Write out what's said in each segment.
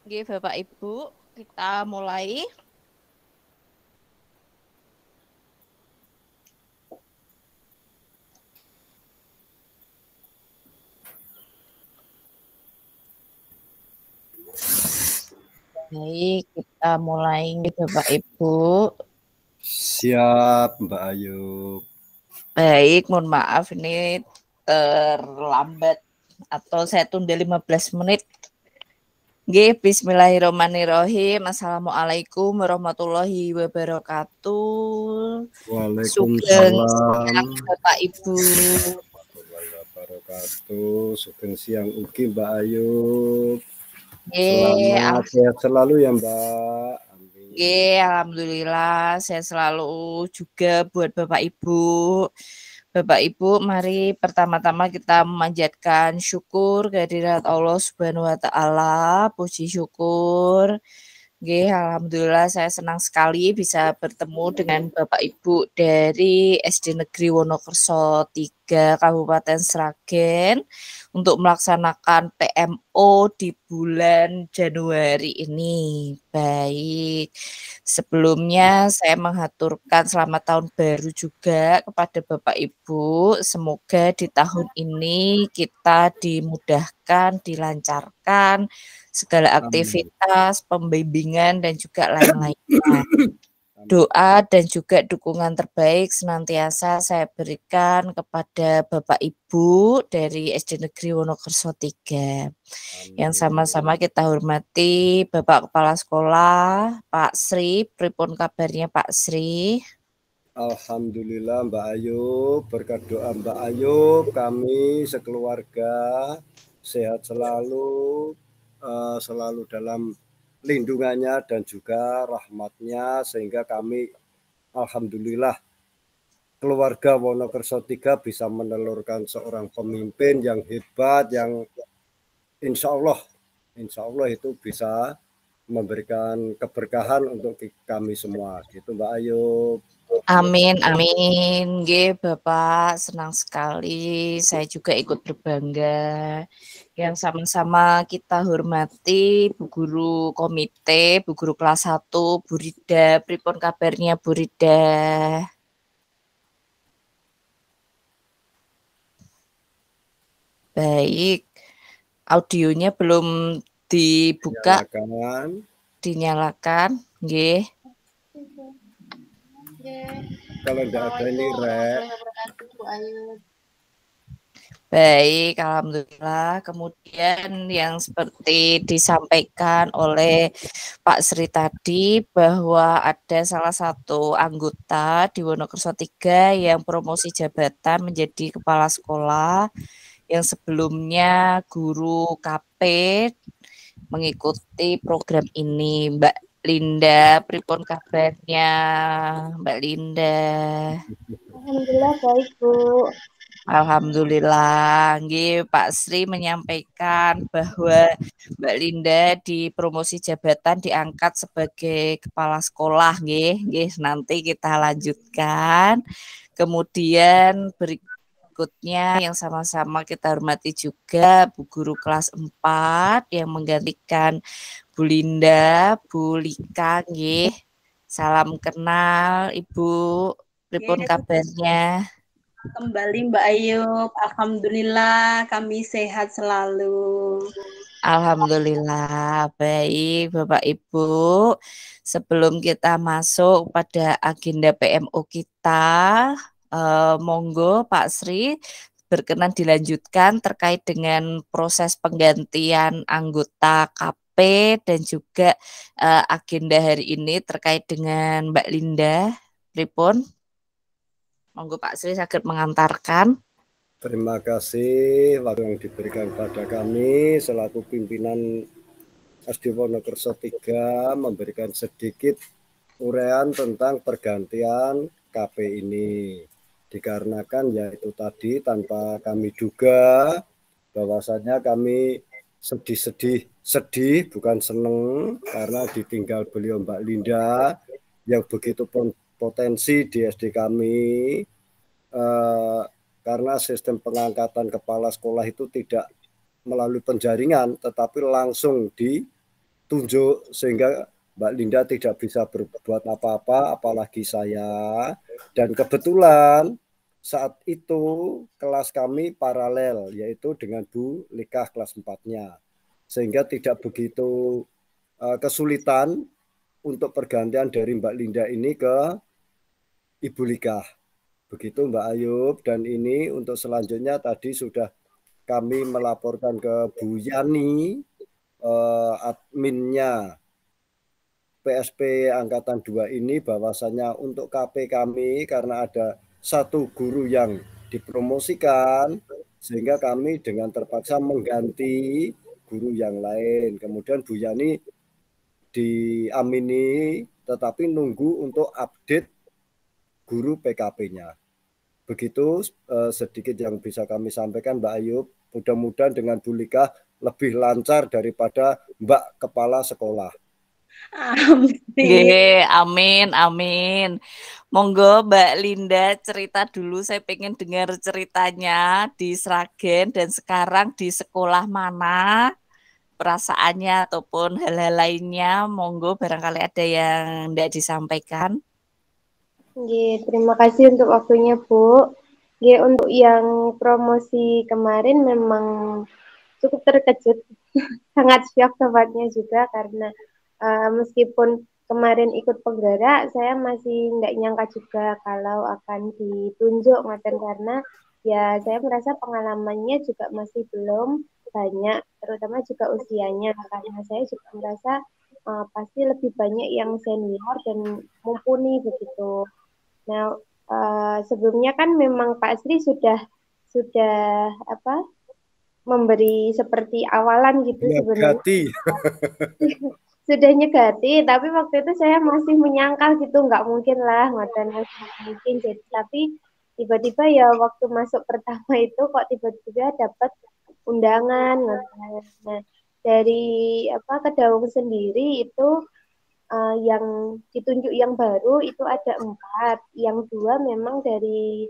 Oke, Bapak Ibu, kita mulai. Baik, kita mulai Bapak Ibu. Siap, Mbak Ayu. Baik, mohon maaf ini terlambat atau saya tunda 15 menit. Nggih, bismillahirrahmanirrahim. Assalamualaikum warahmatullahi wabarakatuh. Sugeng siang Waalaikumsalam Bapak Ibu. warahmatullahi wabarakatuh. Sugeng siang ugi Mbak Ayu. Nggih, Selamat sehat selalu ya Mbak. Amin. Nggih, alhamdulillah saya selalu juga buat Bapak Ibu. Bapak Ibu, mari pertama-tama kita memanjatkan syukur kehadirat Allah Subhanahu wa taala, puji syukur. Nggih, alhamdulillah saya senang sekali bisa bertemu dengan Bapak Ibu dari SD Negeri Wonokerso 3 Kabupaten Sragen untuk melaksanakan PMO di bulan Januari ini. Baik. Sebelumnya saya menghaturkan selamat tahun baru juga kepada Bapak Ibu. Semoga di tahun ini kita dimudahkan, dilancarkan segala aktivitas, pembimbingan dan juga lain-lainnya. Doa dan juga dukungan terbaik senantiasa saya berikan kepada Bapak Ibu dari SD Negeri Wonokerso 3. Yang sama-sama kita hormati Bapak Kepala Sekolah, Pak Sri. Pripun kabarnya Pak Sri? Alhamdulillah Mbak Ayu, berkat doa Mbak Ayu, kami sekeluarga sehat selalu, selalu dalam lindungannya dan juga rahmatnya, sehingga kami alhamdulillah keluarga Wonokerso 3 bisa menelurkan seorang pemimpin yang hebat, yang insya Allah itu bisa memberikan keberkahan untuk kami semua. Gitu Mbak Ayu. Amin, amin. Nggih, Bapak, senang sekali. Saya juga ikut berbangga. Yang sama-sama kita hormati Bu Guru Komite, Bu Guru kelas 1, Bu Rida. Pripun kabarnya Bu Rida? Baik. Audionya belum dibuka, dinyalakan. Nggih. Kalau tidak ada ini rek. Baik, alhamdulillah. Kemudian yang seperti disampaikan oleh Pak Sri tadi bahwa ada salah satu anggota di Wonokerso 3 yang promosi jabatan menjadi kepala sekolah yang sebelumnya guru KP mengikuti program ini. Mbak Linda, pripun kabarnya Mbak Linda? Alhamdulillah baik Bu. Alhamdulillah, nggih Pak Sri menyampaikan bahwa Mbak Linda di promosi jabatan diangkat sebagai kepala sekolah, nggih nanti kita lanjutkan. Kemudian berikutnya yang sama-sama kita hormati juga Bu Guru kelas 4 yang menggantikan Bu Linda, Bu Lika, nggih. Salam kenal Ibu, pripun kabarnya? Kembali Mbak Ayub, alhamdulillah kami sehat selalu. Alhamdulillah, baik Bapak Ibu. Sebelum kita masuk pada agenda PMO kita, monggo Pak Sri berkenan dilanjutkan terkait dengan proses penggantian anggota KP dan juga agenda hari ini terkait dengan Mbak Linda. Pripun? Monggo Pak Sri saged mengantarkan. Terima kasih waktu yang diberikan pada kami selaku pimpinan SD Wonokerso 3 memberikan sedikit uraian tentang pergantian KP ini. Dikarenakan yaitu tadi tanpa kami duga bahwasanya kami sedih bukan seneng karena ditinggal beliau Mbak Linda yang begitu potensi di SD kami, karena sistem pengangkatan kepala sekolah itu tidak melalui penjaringan tetapi langsung ditunjuk petunjuk sehingga Mbak Linda tidak bisa berbuat apa-apa, apalagi saya. Dan kebetulan saat itu kelas kami paralel, yaitu dengan Bu Likah kelas 4-nya. Sehingga tidak begitu kesulitan untuk pergantian dari Mbak Linda ini ke Ibu Likah. Begitu Mbak Ayub. Dan ini untuk selanjutnya tadi sudah kami melaporkan ke Bu Yani, adminnya PSP Angkatan 2 ini, bahwasanya untuk KP kami karena ada satu guru yang dipromosikan sehingga kami dengan terpaksa mengganti guru yang lain. Kemudian Bu Yani diamini tetapi nunggu untuk update guru PKP-nya. Begitu sedikit yang bisa kami sampaikan Mbak Ayub. Mudah-mudahan dengan Bu Likah lebih lancar daripada Mbak Kepala Sekolah. Amin, amin. Monggo Mbak Linda cerita dulu, saya pengen dengar ceritanya di Sragen dan sekarang di sekolah mana, perasaannya ataupun hal-hal lainnya. Monggo barangkali ada yang tidak disampaikan. Terima kasih untuk waktunya Bu. Untuk yang promosi kemarin memang cukup terkejut, sangat syok tepatnya juga karena meskipun kemarin ikut penggerak, saya masih nggak nyangka juga kalau akan ditunjuk ngoten, karena ya saya merasa pengalamannya juga masih belum banyak, terutama juga usianya, karena saya juga merasa pasti lebih banyak yang senior dan mumpuni begitu. Nah, sebelumnya kan memang Pak Sri sudah memberi seperti awalan gitu sebenarnya. Sudah nyegati, tapi waktu itu saya masih menyangkal gitu, nggak mungkin lah, mungkin. Jadi, tapi tiba-tiba ya waktu masuk pertama itu kok tiba-tiba dapat undangan. Nah, dari Kedaung sendiri itu yang ditunjuk yang baru itu ada 4, yang 2 memang dari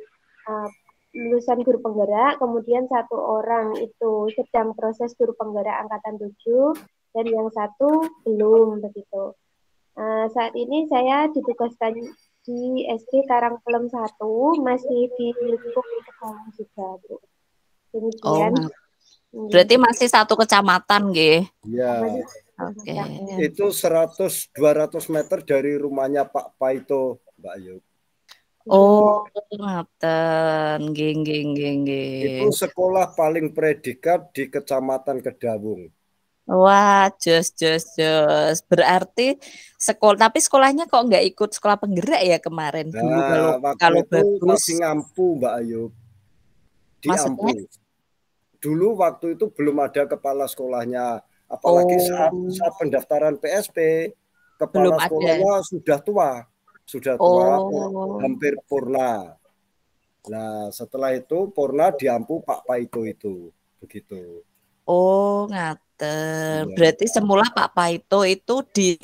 lulusan guru penggerak, kemudian 1 orang itu sedang proses guru penggerak angkatan 7, dan yang 1 belum begitu. Saat ini saya ditugaskan di SD Karangpelem 1, masih di lingkup sekolah juga, Bu. Demikian. Berarti masih satu kecamatan, nggih? Iya. Oke. Itu 100-200 meter dari rumahnya Pak Paito, Mbak Ayu. Oh, ngaten, nggih. Itu sekolah paling predikat di Kecamatan Kedawung. Wah, jos. Berarti tapi sekolahnya kok nggak ikut sekolah penggerak ya kemarin dulu, kalau itu bagus. Masih ngampu Mbak Ayu. Di Ampu. Dulu waktu itu belum ada kepala sekolahnya, apalagi saat pendaftaran PSP, kepala sekolahnya sudah tua, hampir purna. Nah, setelah itu purna di Ampu Pak Paito itu, begitu. Oh, ngaten. Berarti semula Pak Paito itu di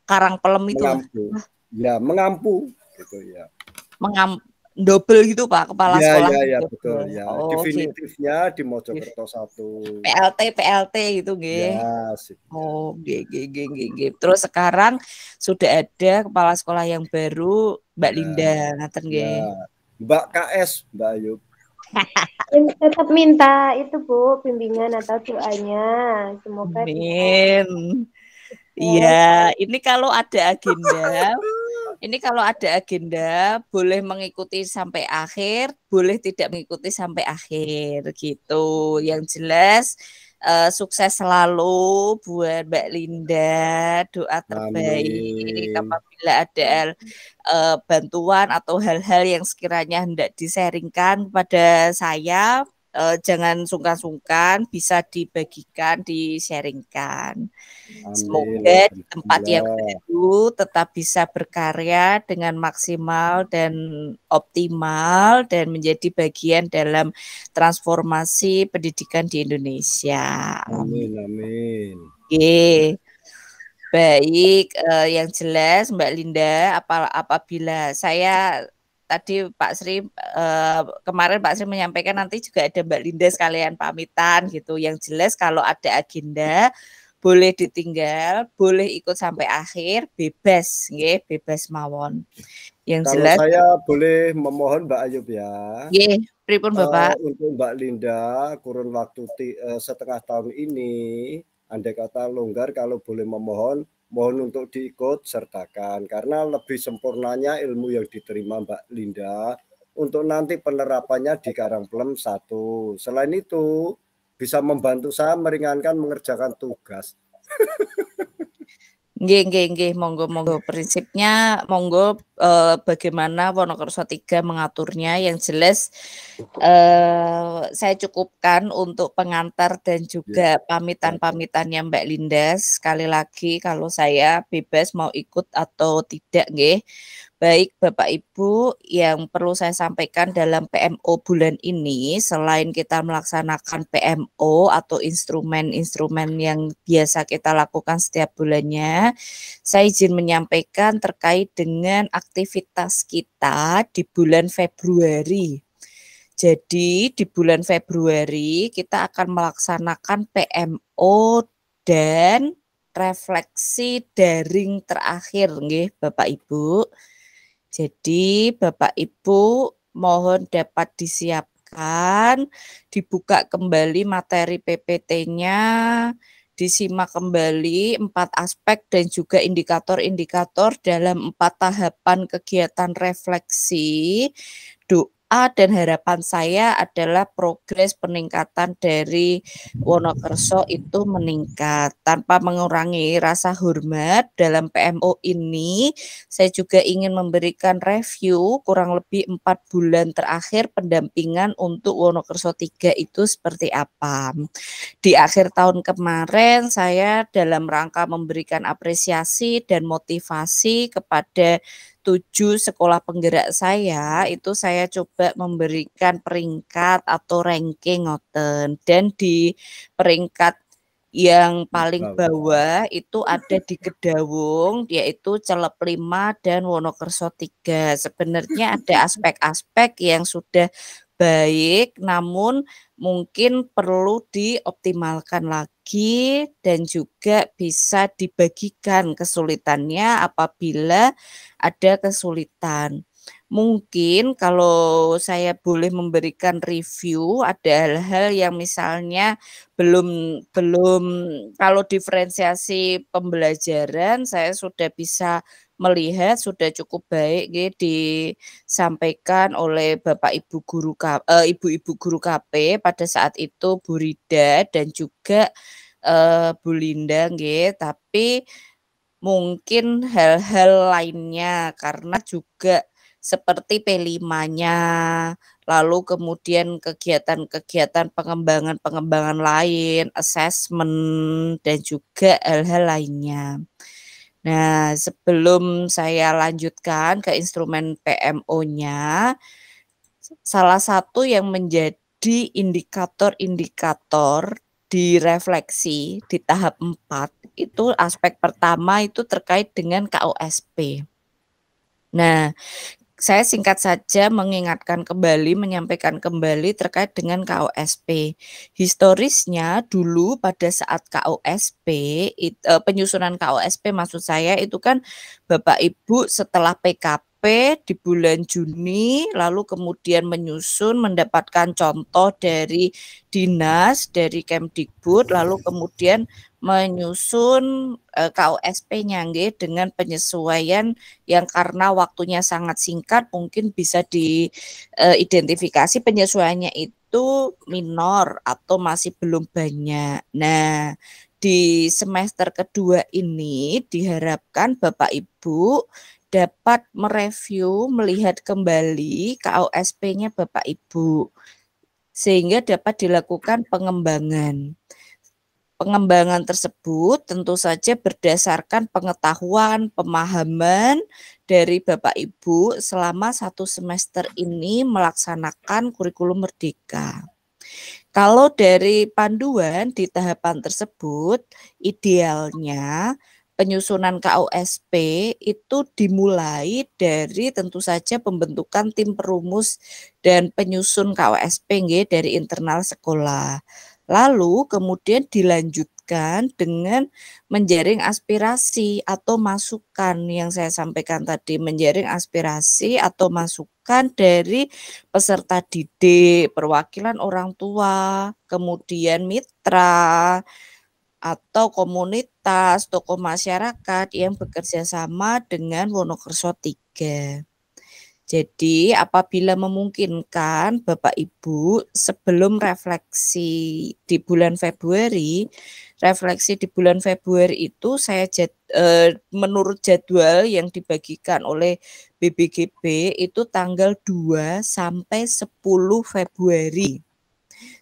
Karangpelem itu. Mengampu gitu ya. Double gitu Pak, kepala sekolah. Ya, betul ya. Definitifnya di Mojokerto 1. PLT gitu, nggih. Ya, oh, nggih. Terus sekarang sudah ada kepala sekolah yang baru, Mbak Linda, ngaten nggih. Mbak KS, Mbak Ayub. Tetap minta itu Bu, bimbingan atau doanya. Semoga amin. Iya, ini kalau ada agenda boleh mengikuti sampai akhir, boleh tidak mengikuti sampai akhir gitu. Yang jelas sukses selalu buat Mbak Linda, doa terbaik. Apabila ada bantuan atau hal-hal yang sekiranya hendak disaringkan kepada saya, jangan sungkan-sungkan, bisa dibagikan, disaringkan. Semoga di tempat yang baru tetap bisa berkarya dengan maksimal dan optimal dan menjadi bagian dalam transformasi pendidikan di Indonesia. Amin. Baik, yang jelas Mbak Linda, apabila saya tadi Pak Sri kemarin Pak Sri menyampaikan nanti juga ada Mbak Linda sekalian pamitan gitu. Yang jelas kalau ada agenda boleh ditinggal, boleh ikut sampai akhir, bebas, nggih, bebas mawon. Yang Kalau jelas, saya boleh memohon Mbak Ayub ya, nggih, pripun Bapak? untuk Mbak Linda kurun waktu setengah tahun ini, andai kata longgar, kalau boleh mohon untuk diikut sertakan, karena lebih sempurnanya ilmu yang diterima Mbak Linda untuk nanti penerapannya di Karangplem 1. Selain itu bisa membantu saya meringankan mengerjakan tugas. Nggih, monggo. Prinsipnya monggo, bagaimana Wonokerso 3 mengaturnya, yang jelas saya cukupkan untuk pengantar dan juga pamitan-pamitannya Mbak Linda. Sekali lagi kalau saya bebas mau ikut atau tidak, nggih. Baik Bapak Ibu, yang perlu saya sampaikan dalam PMO bulan ini, selain kita melaksanakan PMO atau instrumen-instrumen yang biasa kita lakukan setiap bulannya, saya izin menyampaikan terkait dengan aktivitas kita di bulan Februari. Jadi di bulan Februari kita akan melaksanakan PMO dan refleksi daring terakhir, nggih Bapak Ibu. Jadi Bapak Ibu mohon dapat disiapkan, dibuka kembali materi PPT-nya, disimak kembali 4 aspek dan juga indikator-indikator dalam 4 tahapan kegiatan refleksi. Doa dan harapan saya adalah progres peningkatan dari Wonokerso itu meningkat. Tanpa mengurangi rasa hormat dalam PMO ini, saya juga ingin memberikan review kurang lebih 4 bulan terakhir pendampingan untuk Wonokerso 3 itu seperti apa. Di akhir tahun kemarin saya dalam rangka memberikan apresiasi dan motivasi kepada 7 sekolah penggerak saya, itu saya coba memberikan peringkat atau ranking ngoten, dan di peringkat yang paling bawah itu ada di Kedawung, yaitu Celep 5 dan Wonokerso 3. Sebenarnya ada aspek-aspek yang sudah baik, namun mungkin perlu dioptimalkan lagi dan juga bisa dibagikan kesulitannya apabila ada kesulitan. Mungkin kalau saya boleh memberikan review, ada hal-hal yang misalnya belum kalau diferensiasi pembelajaran saya sudah bisa melihat sudah cukup baik nggih disampaikan oleh Bapak Ibu guru Ibu-ibu guru KP pada saat itu Bu Rida dan juga Bu Linda nggih, tapi mungkin hal-hal lainnya karena juga seperti P5-nya, lalu kemudian kegiatan-kegiatan pengembangan lain, assessment, dan juga hal-hal lainnya. Nah, sebelum saya lanjutkan ke instrumen PMO-nya, salah satu yang menjadi indikator-indikator di refleksi di tahap 4, itu aspek pertama itu terkait dengan KOSP. Nah, saya singkat saja mengingatkan kembali, menyampaikan kembali terkait dengan KOSP. Historisnya dulu pada saat KOSP, penyusunan KOSP maksud saya itu kan Bapak Ibu setelah PKP di bulan Juni, lalu kemudian menyusun, mendapatkan contoh dari dinas, dari Kemdikbud, lalu kemudian menyusun KOSP-nya nggih dengan penyesuaian yang karena waktunya sangat singkat mungkin bisa diidentifikasi penyesuaiannya itu minor atau masih belum banyak. Nah, di semester kedua ini diharapkan Bapak Ibu dapat mereview, melihat kembali KOSP-nya Bapak Ibu sehingga dapat dilakukan pengembangan. Pengembangan tersebut tentu saja berdasarkan pengetahuan, pemahaman dari Bapak Ibu selama 1 semester ini melaksanakan kurikulum merdeka. Kalau dari panduan di tahapan tersebut, idealnya penyusunan KOSP itu dimulai dari tentu saja pembentukan tim perumus dan penyusun KOSP dari internal sekolah. Lalu kemudian dilanjutkan lanjutkan dengan menjaring aspirasi atau masukan yang saya sampaikan tadi, menjaring aspirasi atau masukan dari peserta didik, perwakilan orang tua, kemudian mitra, atau komunitas, tokoh masyarakat yang bekerja sama dengan Wonokerso 3. Jadi apabila memungkinkan Bapak Ibu sebelum refleksi di bulan Februari, refleksi di bulan Februari itu menurut jadwal yang dibagikan oleh BBGB itu tanggal 2 sampai 10 Februari.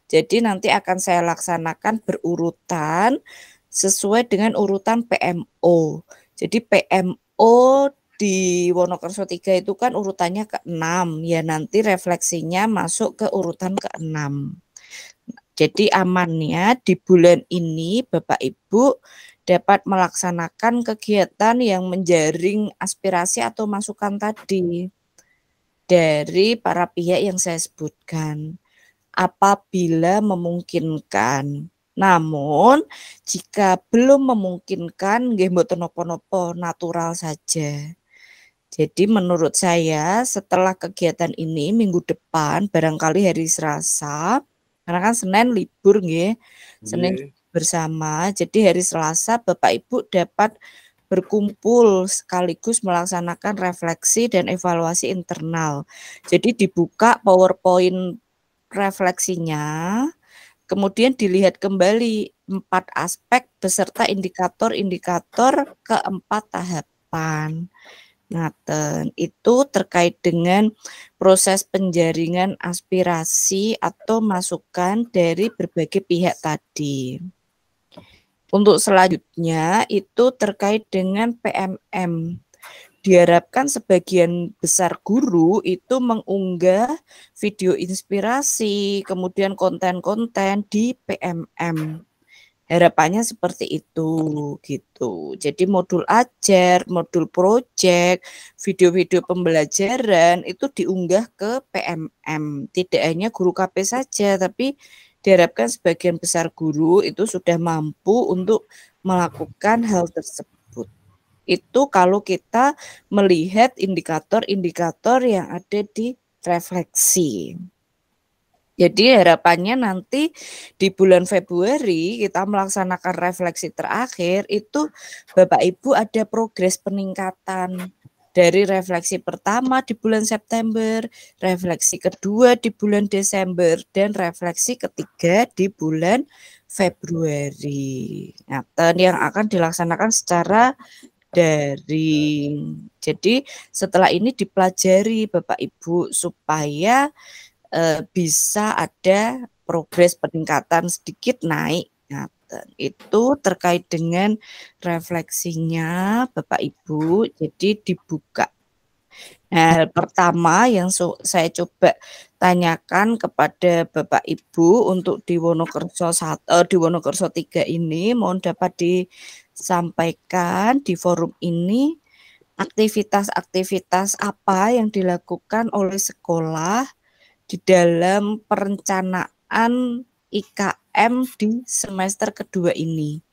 Jadi nanti akan saya laksanakan berurutan sesuai dengan urutan PMO. Jadi PMO di Wonokerso 3 itu kan urutannya ke-6, ya nanti refleksinya masuk ke urutan ke-6. Jadi amannya di bulan ini Bapak Ibu dapat melaksanakan kegiatan yang menjaring aspirasi atau masukan tadi dari para pihak yang saya sebutkan. Apabila memungkinkan. Namun jika belum memungkinkan nggih mboten napa-napa, natural saja. Jadi menurut saya setelah kegiatan ini minggu depan barangkali hari Selasa, karena kan Senin libur nggih, Senin bersama. Jadi hari Selasa Bapak Ibu dapat berkumpul sekaligus melaksanakan refleksi dan evaluasi internal. Jadi dibuka PowerPoint refleksinya, kemudian dilihat kembali 4 aspek beserta indikator-indikator keempat tahapan. Ngaten, itu terkait dengan proses penjaringan aspirasi atau masukan dari berbagai pihak tadi. Untuk selanjutnya itu terkait dengan PMM. Diharapkan sebagian besar guru itu mengunggah video inspirasi, kemudian konten-konten di PMM. Harapannya seperti itu gitu. Jadi modul ajar, modul project, video-video pembelajaran itu diunggah ke PMM. Tidak hanya guru KP saja, tapi diharapkan sebagian besar guru itu sudah mampu untuk melakukan hal tersebut. Itu kalau kita melihat indikator-indikator yang ada di refleksi. Jadi harapannya nanti di bulan Februari kita melaksanakan refleksi terakhir itu Bapak Ibu ada progres peningkatan dari refleksi pertama di bulan September, refleksi kedua di bulan Desember, dan refleksi ketiga di bulan Februari. Nah, yang akan dilaksanakan secara daring. Jadi setelah ini dipelajari Bapak Ibu supaya bisa ada progres peningkatan sedikit naik. Nah, itu terkait dengan refleksinya Bapak Ibu. Jadi dibuka. Nah, pertama yang saya coba tanyakan kepada Bapak Ibu untuk di Wonokerso 3 ini mohon dapat disampaikan di forum ini aktivitas-aktivitas apa yang dilakukan oleh sekolah di dalam perencanaan IKM di semester kedua ini.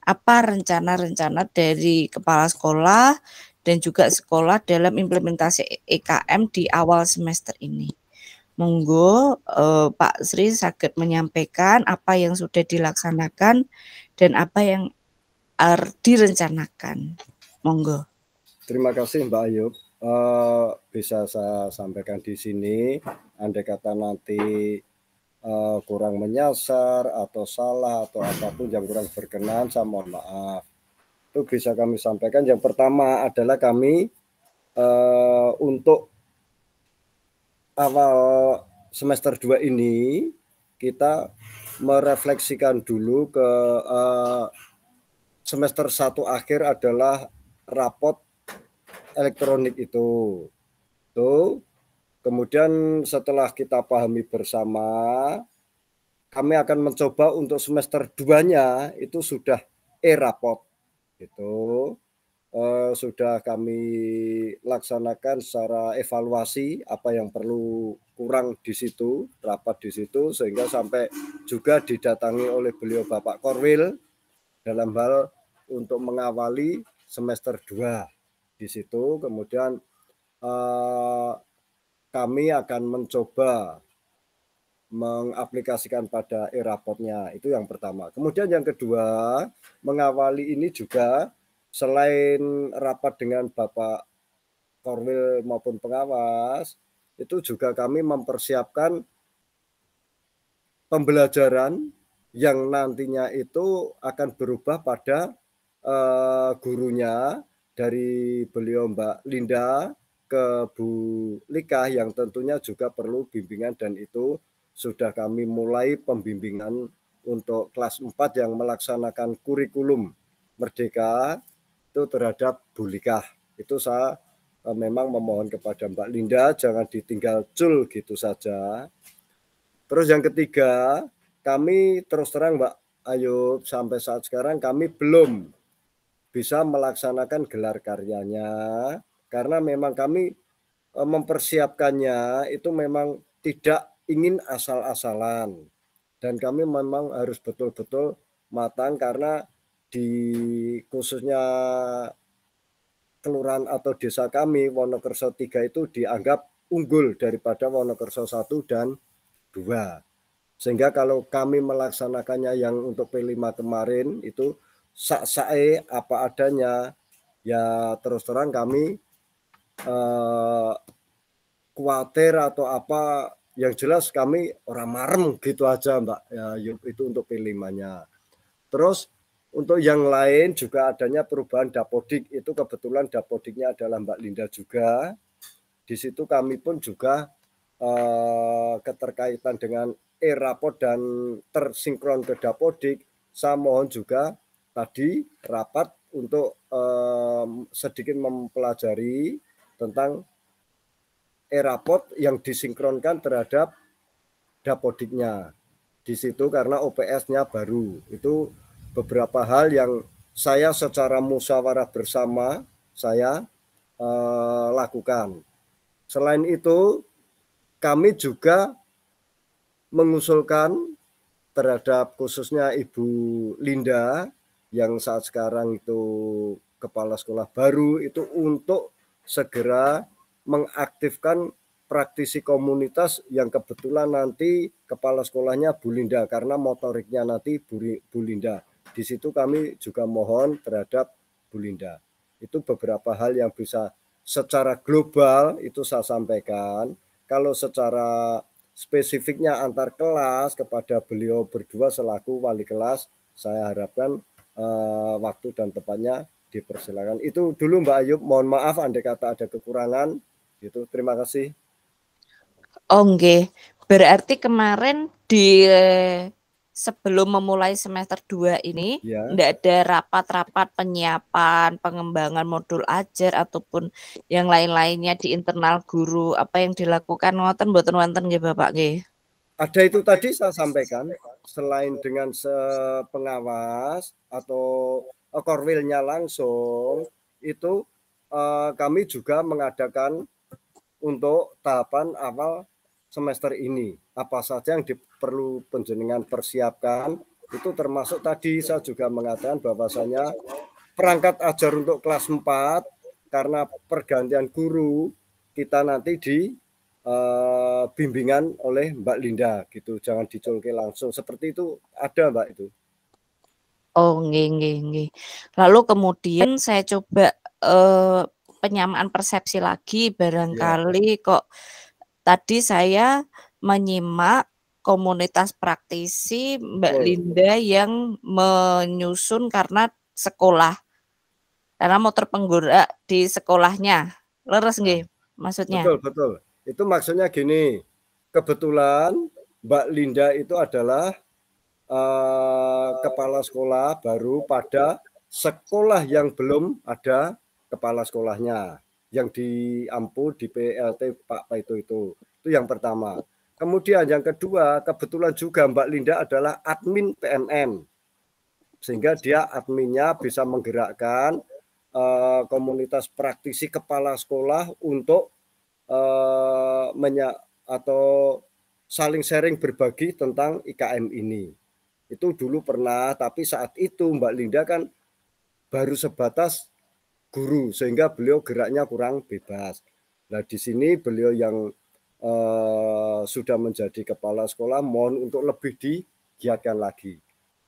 Apa rencana-rencana dari kepala sekolah dan juga sekolah dalam implementasi IKM di awal semester ini. Monggo Pak Sri saged menyampaikan apa yang sudah dilaksanakan dan apa yang direncanakan. Monggo. Terima kasih Mbak Ayub. Bisa saya sampaikan di sini, andai kata nanti kurang menyasar atau salah atau apapun yang kurang berkenan, saya mohon maaf. Itu bisa kami sampaikan. Yang pertama adalah kami untuk awal semester 2 ini kita merefleksikan dulu ke semester 1 akhir adalah rapot elektronik itu. Kemudian setelah kita pahami bersama, kami akan mencoba untuk semester 2-nya itu sudah e-rapot. Itu sudah kami laksanakan secara evaluasi apa yang perlu kurang di situ, rapat di situ, sehingga sampai juga didatangi oleh beliau Bapak Korwil dalam hal untuk mengawali semester 2 di situ. Kemudian kami akan mencoba mengaplikasikan pada e-rapotnya, itu yang pertama. Kemudian yang kedua, mengawali ini juga selain rapat dengan Bapak Korwil maupun pengawas, itu juga kami mempersiapkan pembelajaran yang nantinya itu akan berubah pada gurunya, dari beliau Mbak Linda ke Bu Lika, yang tentunya juga perlu bimbingan, dan itu sudah kami mulai pembimbingan untuk kelas 4 yang melaksanakan kurikulum Merdeka itu terhadap Bu Lika. Itu saya memang memohon kepada Mbak Linda jangan ditinggal cul gitu saja. Terus yang ketiga, kami terus terang Mbak Ayub, sampai saat sekarang kami belum bisa melaksanakan gelar karyanya karena memang kami mempersiapkannya itu memang tidak ingin asal-asalan, dan kami memang harus betul-betul matang karena di khususnya kelurahan atau desa kami Wonokerso 3 itu dianggap unggul daripada Wonokerso 1 dan 2. Sehingga kalau kami melaksanakannya yang untuk P5 kemarin itu sak-sae apa adanya, ya terus terang kami khawatir atau apa, yang jelas kami orang marem gitu aja Mbak ya, itu untuk P5-nya. Terus untuk yang lain juga adanya perubahan dapodik, itu kebetulan dapodiknya adalah Mbak Linda juga. Di situ kami pun juga keterkaitan dengan e-rapot dan tersinkron ke dapodik. Saya mohon juga tadi rapat untuk sedikit mempelajari tentang e-rapot yang disinkronkan terhadap dapodiknya. Di situ karena OPS-nya baru. Itu beberapa hal yang saya secara musyawarah bersama saya lakukan. Selain itu, kami juga mengusulkan terhadap khususnya Ibu Linda yang saat sekarang itu kepala sekolah baru, itu untuk segera mengaktifkan praktisi komunitas yang kebetulan nanti kepala sekolahnya Bu Linda karena motoriknya nanti Bu Linda. Di situ kami juga mohon terhadap Bu Linda. Itu beberapa hal yang bisa secara global itu saya sampaikan. Kalau secara spesifiknya antar kelas kepada beliau berdua selaku wali kelas, saya harapkan waktu dan tempatnya dipersilakan. Itu dulu Mbak Ayub, mohon maaf andai kata ada kekurangan. Gitu. Terima kasih. Oke, berarti kemarin di sebelum memulai semester 2 ini enggak ada rapat-rapat penyiapan, pengembangan modul ajar ataupun yang lain-lainnya di internal guru. Apa yang dilakukan ngoten mboten wonten nggih Bapak nggih? Ada itu tadi saya sampaikan, selain dengan pengawas atau korwilnya langsung, itu kami juga mengadakan untuk tahapan awal semester ini. Apa saja yang perlu penjenengan persiapkan, itu termasuk tadi saya juga mengatakan bahwasanya perangkat ajar untuk kelas 4, karena pergantian guru, kita nanti di bimbingan oleh Mbak Linda gitu, jangan diculke langsung. Seperti itu ada Mbak itu. Oh, nggih. Lalu kemudian saya coba penyamaan persepsi lagi, barangkali kok tadi saya menyimak komunitas praktisi Mbak Linda yang menyusun karena sekolah. Karena motor penggerak di sekolahnya. Leres nggih maksudnya? Betul. Itu maksudnya gini, kebetulan Mbak Linda itu adalah kepala sekolah baru pada sekolah yang belum ada kepala sekolahnya, yang diampu di PLT Pak Paito itu yang pertama. Kemudian yang kedua, kebetulan juga Mbak Linda adalah admin PMN, sehingga dia adminnya bisa menggerakkan komunitas praktisi kepala sekolah untuk atau saling sharing berbagi tentang IKM ini. Itu dulu pernah, tapi saat itu Mbak Linda kan baru sebatas guru, sehingga beliau geraknya kurang bebas. Nah, di sini beliau yang sudah menjadi kepala sekolah mohon untuk lebih digiatkan lagi.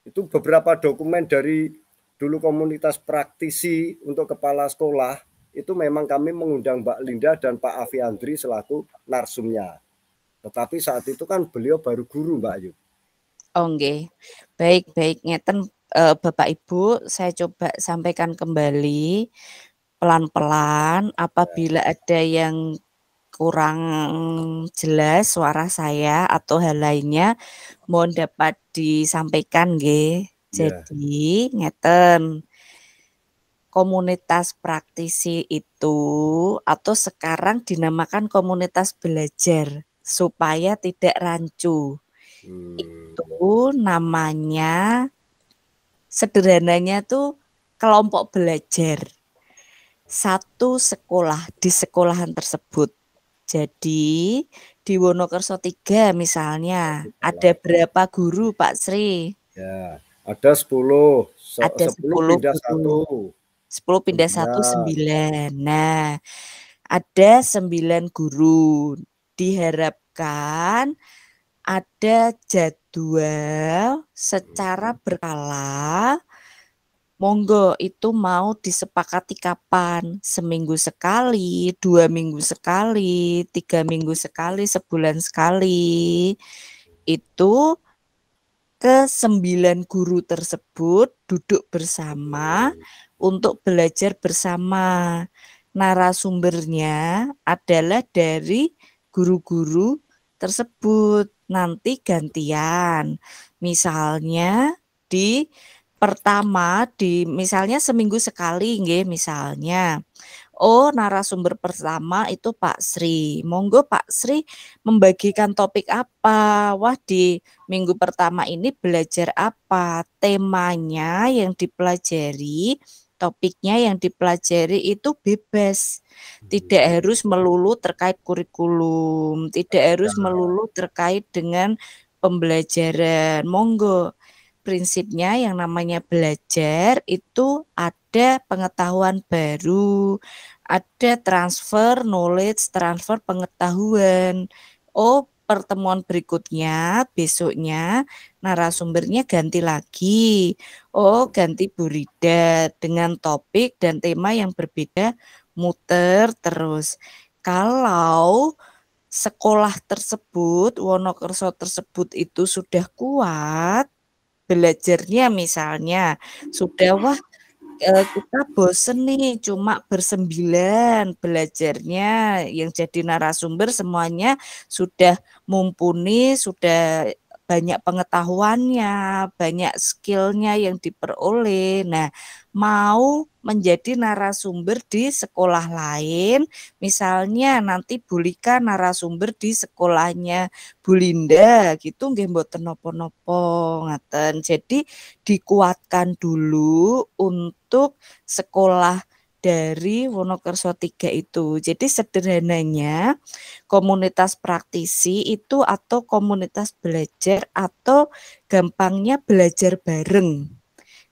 Itu beberapa dokumen dari dulu komunitas praktisi untuk kepala sekolah, itu memang kami mengundang Mbak Linda dan Pak Afi Andri selaku narsumnya. Tetapi saat itu kan beliau baru guru, Mbak Ayu. Oh, nggih. Baik, ngeten Bapak Ibu, saya coba sampaikan kembali pelan-pelan. Apabila ada yang kurang jelas suara saya atau hal lainnya, mohon dapat disampaikan nggih. Jadi ngeten, komunitas praktisi itu atau sekarang dinamakan komunitas belajar supaya tidak rancu. Itu namanya sederhananya tuh kelompok belajar. Satu sekolah di sekolahan tersebut. Jadi di Wonokerso 3 misalnya ada berapa guru Pak Sri? Ya, ada 10. Ada 10 pindah guru. 1. 10 pindah 1, 9. Nah, ada 9 guru. Diharapkan ada jadwal secara berkala. Monggo itu mau disepakati kapan? Seminggu sekali, 2 minggu sekali, 3 minggu sekali, sebulan sekali. Itu ke 9 guru tersebut duduk bersama untuk belajar bersama. Narasumbernya adalah dari guru-guru tersebut. Nanti gantian. Misalnya di pertama misalnya seminggu sekali nggih misalnya. Oh, narasumber pertama itu Pak Sri. Monggo Pak Sri membagikan topik apa? Wah, di minggu pertama ini belajar apa? Temanya yang dipelajari, topiknya yang dipelajari itu bebas. Tidak harus melulu terkait kurikulum, tidak harus melulu terkait dengan pembelajaran. Monggo. Prinsipnya yang namanya belajar itu ada pengetahuan baru, ada transfer knowledge, transfer pengetahuan. Oh, pertemuan berikutnya, besoknya narasumbernya ganti lagi. Oh, ganti Bu Rida dengan topik dan tema yang berbeda, muter terus. Kalau sekolah tersebut, Wonokerso tersebut itu sudah kuat, belajarnya misalnya sudah wah kita bosen nih cuma bersembilan belajarnya yang jadi narasumber semuanya sudah mumpuni, sudah banyak pengetahuannya, banyak skillnya yang diperoleh. Nah, mau menjadi narasumber di sekolah lain, misalnya nanti Bu Lika narasumber di sekolahnya Bu Linda gitu nggih mboten napa-napa ngaten. Jadi dikuatkan dulu untuk sekolah dari Wonokerso 3 itu. Jadi sederhananya komunitas praktisi itu atau komunitas belajar atau gampangnya belajar bareng.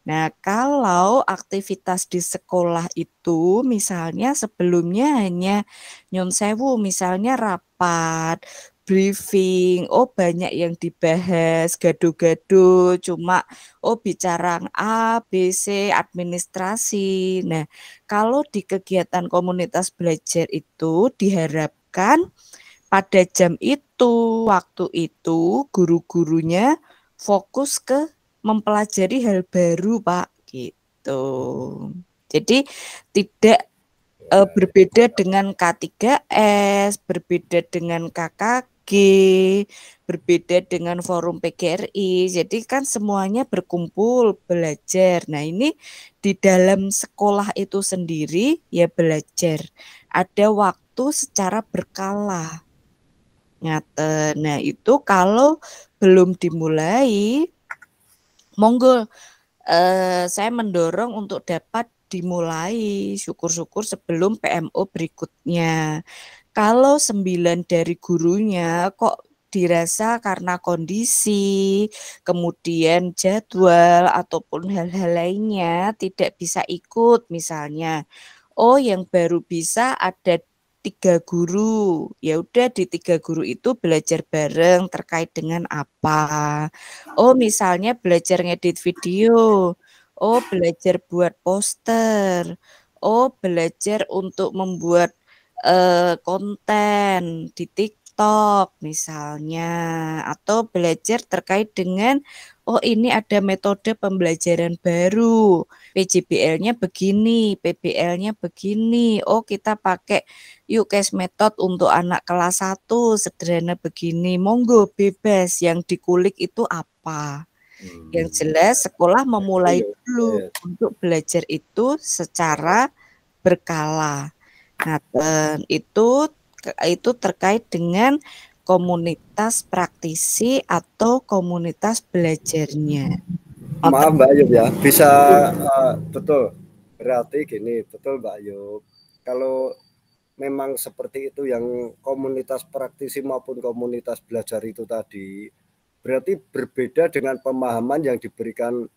Nah, kalau aktivitas di sekolah itu misalnya sebelumnya hanya nyun sewu misalnya rapat, briefing, oh banyak yang dibahas, gaduh-gaduh, cuma bicara A, B, C, administrasi. Nah, kalau di kegiatan komunitas belajar itu diharapkan pada jam itu, waktu itu, guru-gurunya fokus ke mempelajari hal baru, Pak, gitu. Jadi tidak berbeda dengan K3S, berbeda dengan KKG, berbeda dengan forum PGRI. Jadi kan semuanya berkumpul belajar. Nah, ini di dalam sekolah itu sendiri ya belajar. Ada waktu secara berkala. Ngaten. Nah, itu kalau belum dimulai, monggo saya mendorong untuk dapat dimulai syukur-syukur sebelum PMO berikutnya. Kalau 9 dari gurunya kok dirasa karena kondisi, kemudian jadwal ataupun hal-hal lainnya tidak bisa ikut misalnya. Oh, yang baru bisa ada 3 guru. Ya udah di 3 guru itu belajar bareng terkait dengan apa. Oh, misalnya belajar ngedit video. Oh, belajar buat poster. Oh, belajar untuk membuat konten di TikTok misalnya, atau belajar terkait dengan oh ini ada metode pembelajaran baru, PJBL-nya begini, PBL-nya begini. Oh, kita pakai UCAS method untuk anak kelas 1 sederhana begini. Monggo bebas, yang dikulik itu apa? Yang jelas sekolah memulai dulu untuk belajar itu secara berkala. Nah, itu terkait dengan komunitas praktisi atau komunitas belajarnya. Maaf Mbak Ayub ya, bisa betul. Berarti gini, betul Mbak Ayub. Kalau memang seperti itu yang komunitas praktisi maupun komunitas belajar itu tadi, berarti berbeda dengan pemahaman yang diberikan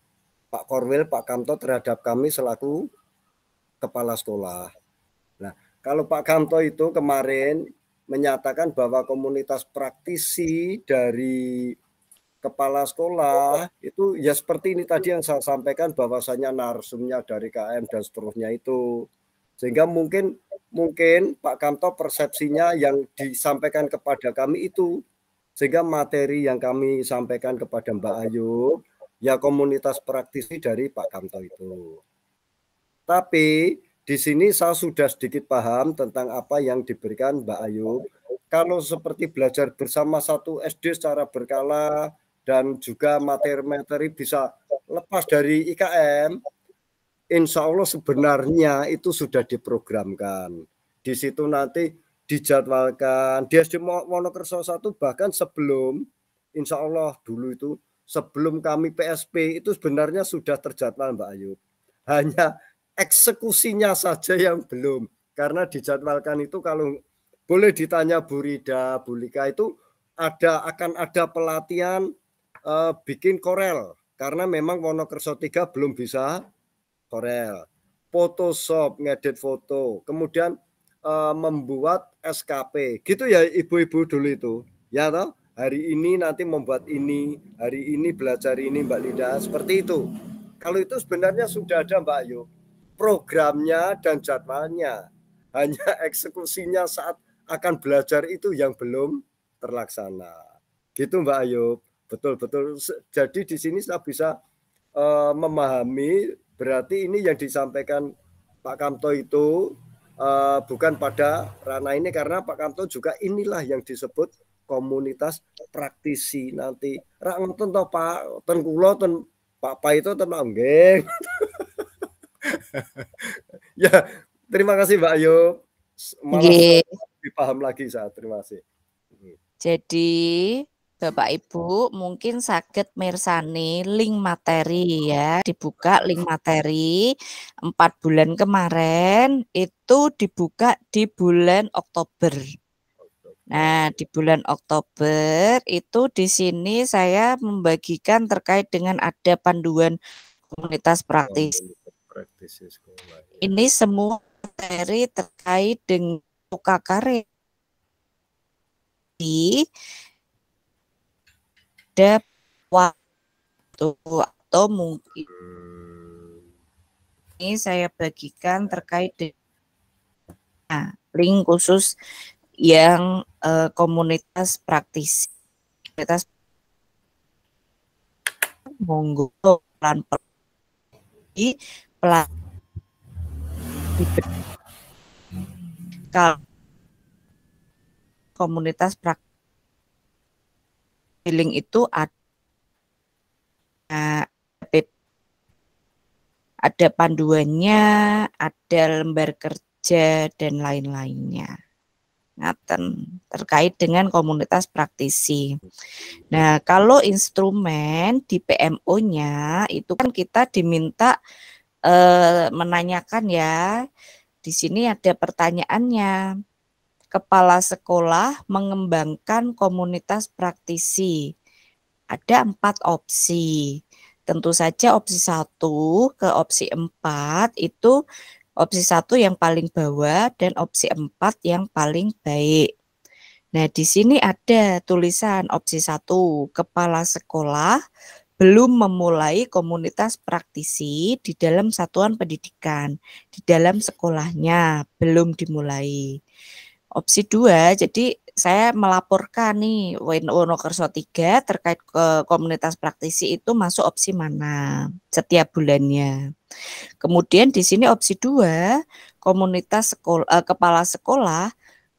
Pak Korwil, Pak Kamto terhadap kami selaku kepala sekolah. Nah, kalau Pak Kamto itu kemarin menyatakan bahwa komunitas praktisi dari kepala sekolah itu ya seperti ini tadi yang saya sampaikan, bahwasanya narsumnya dari KM dan seterusnya itu. Sehingga mungkin Pak Kamto persepsinya yang disampaikan kepada kami itu, sehingga materi yang kami sampaikan kepada Mbak Ayu ya komunitas praktisi dari Pak Kamto itu. Tapi di sini saya sudah sedikit paham tentang apa yang diberikan Mbak Ayu. Kalau seperti belajar bersama satu SD secara berkala dan juga materi-materi bisa lepas dari IKM, insya Allah sebenarnya itu sudah diprogramkan. Di situ nanti dijadwalkan. Di SD Wonokerso 1 bahkan sebelum, insya Allah dulu itu, sebelum kami PSP itu sebenarnya sudah terjadwal Mbak Ayu. Hanya eksekusinya saja yang belum. Karena dijadwalkan itu kalau boleh ditanya Bu Rida, Bu Lika itu akan ada pelatihan bikin Corel. Karena memang Wonokerso 3 belum bisa Corel. Photoshop, ngedit foto. Kemudian membuat SKP. Gitu ya ibu-ibu dulu itu. Ya toh? Hari ini nanti membuat ini, hari ini belajar ini Mbak Linda. Seperti itu. Kalau itu sebenarnya sudah ada Mbak Ayu. Programnya dan jadwalnya, hanya eksekusinya saat akan belajar itu yang belum terlaksana. Gitu Mbak Ayu, betul-betul. Jadi di sini saya bisa memahami, berarti ini yang disampaikan Pak Kamto itu bukan pada ranah ini, karena Pak Kamto juga inilah yang disebut komunitas praktisi. Nanti rak ngoten to Pak, ten kula ten Pak itu ten nggih. Ya, terima kasih Mbak Ayu. Malah lebih paham lagi saat. Terima kasih. Jadi Bapak Ibu mungkin saged mirsani link materi ya, dibuka link materi 4 bulan kemarin itu dibuka di bulan Oktober. Nah, di bulan Oktober itu di sini saya membagikan terkait dengan ada panduan komunitas praktis. Ini semua materi terkait dengan UKKRE ada waktu atau mungkin ini saya bagikan terkait dengan link khusus yang komunitas praktis. Komunitas monggo pelan kalau komunitas praktis link itu ada panduannya, ada lembar kerja dan lain-lainnya. Ngaten terkait dengan komunitas praktisi. Nah, kalau instrumen di PMO-nya itu kan kita diminta menanyakan ya. Di sini ada pertanyaannya. kepala sekolah mengembangkan komunitas praktisi. Ada 4 opsi. Tentu saja opsi 1 ke opsi 4 itu opsi 1 yang paling bawah dan opsi 4 yang paling baik. Nah, di sini ada tulisan opsi 1, kepala sekolah belum memulai komunitas praktisi di dalam satuan pendidikan, di dalam sekolahnya belum dimulai. Opsi 2, jadi saya melaporkan nih Wonokerso 3 terkait ke komunitas praktisi itu masuk opsi mana setiap bulannya. Kemudian di sini opsi 2, komunitas sekolah, kepala sekolah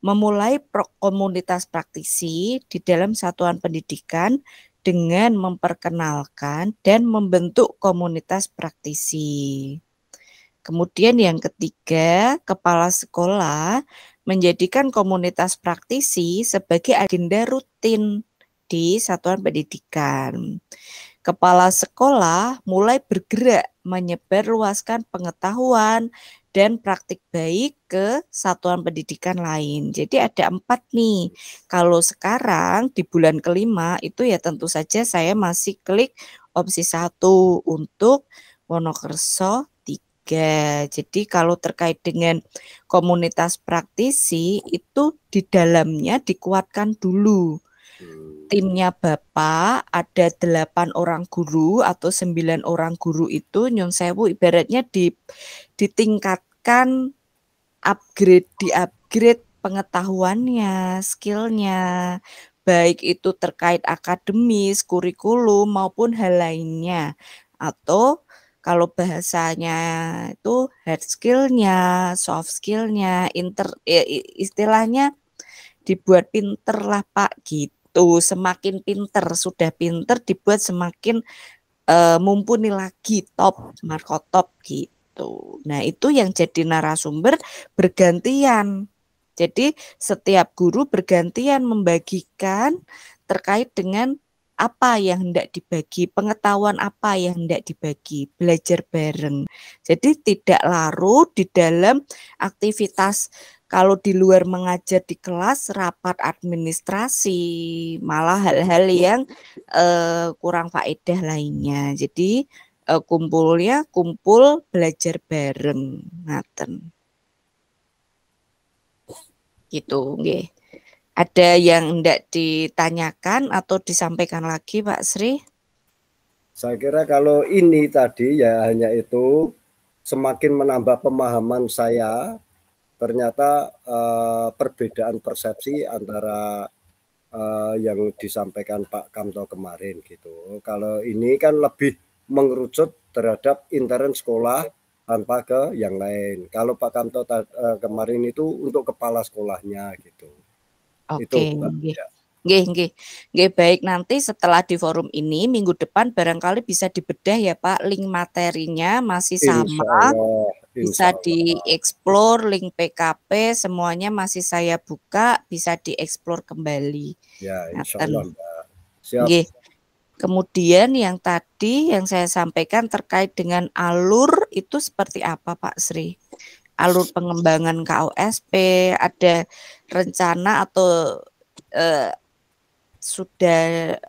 memulai komunitas praktisi di dalam satuan pendidikan dengan memperkenalkan dan membentuk komunitas praktisi. Kemudian yang ketiga, kepala sekolah menjadikan komunitas praktisi sebagai agenda rutin di satuan pendidikan. Kepala sekolah mulai bergerak menyebarluaskan pengetahuan dan praktik baik ke satuan pendidikan lain. Jadi ada 4 nih. Kalau sekarang di bulan kelima itu ya tentu saja saya masih klik opsi 1 untuk Wonokerso 3. Jadi kalau terkait dengan komunitas praktisi itu di dalamnya dikuatkan dulu. Timnya Bapak ada 8 orang guru atau 9 orang guru itu nyun sewu ibaratnya ditingkatkan di-upgrade pengetahuannya, skillnya, baik itu terkait akademis, kurikulum maupun hal lainnya. Atau kalau bahasanya itu hard skill-nya, soft skill-nya, istilahnya dibuat pinter lah Pak gitu. Semakin pinter, sudah pinter dibuat semakin mumpuni lagi, top, markotop gitu. Nah itu yang jadi narasumber bergantian. Jadi setiap guru bergantian membagikan terkait dengan apa yang hendak dibagi, pengetahuan apa yang hendak dibagi, belajar bareng. Jadi tidak larut di dalam aktivitas. Kalau di luar mengajar di kelas, rapat administrasi, malah hal-hal yang kurang faedah lainnya. Jadi kumpulnya kumpul belajar bareng, ngaten. Gitu, nggih. Ada yang hendak ditanyakan atau disampaikan lagi, Pak Sri? Saya kira kalau ini tadi ya hanya itu semakin menambah pemahaman saya. Ternyata perbedaan persepsi antara yang disampaikan Pak Kamto kemarin gitu. Kalau ini kan lebih mengerucut terhadap intern sekolah tanpa ke yang lain. Kalau Pak Kamto kemarin itu untuk kepala sekolahnya gitu. Oke, Itu Mbak. Ya. Nggih, baik, nanti setelah di forum ini minggu depan barangkali bisa dibedah ya Pak, link materinya masih sama. Bisa dieksplor link PKP, semuanya masih saya buka, bisa dieksplor kembali. Ya, insya Allah Mbak. Siap. Nggih. Kemudian yang tadi yang saya sampaikan terkait dengan alur itu seperti apa Pak Sri? Alur pengembangan KOSP, ada rencana atau sudah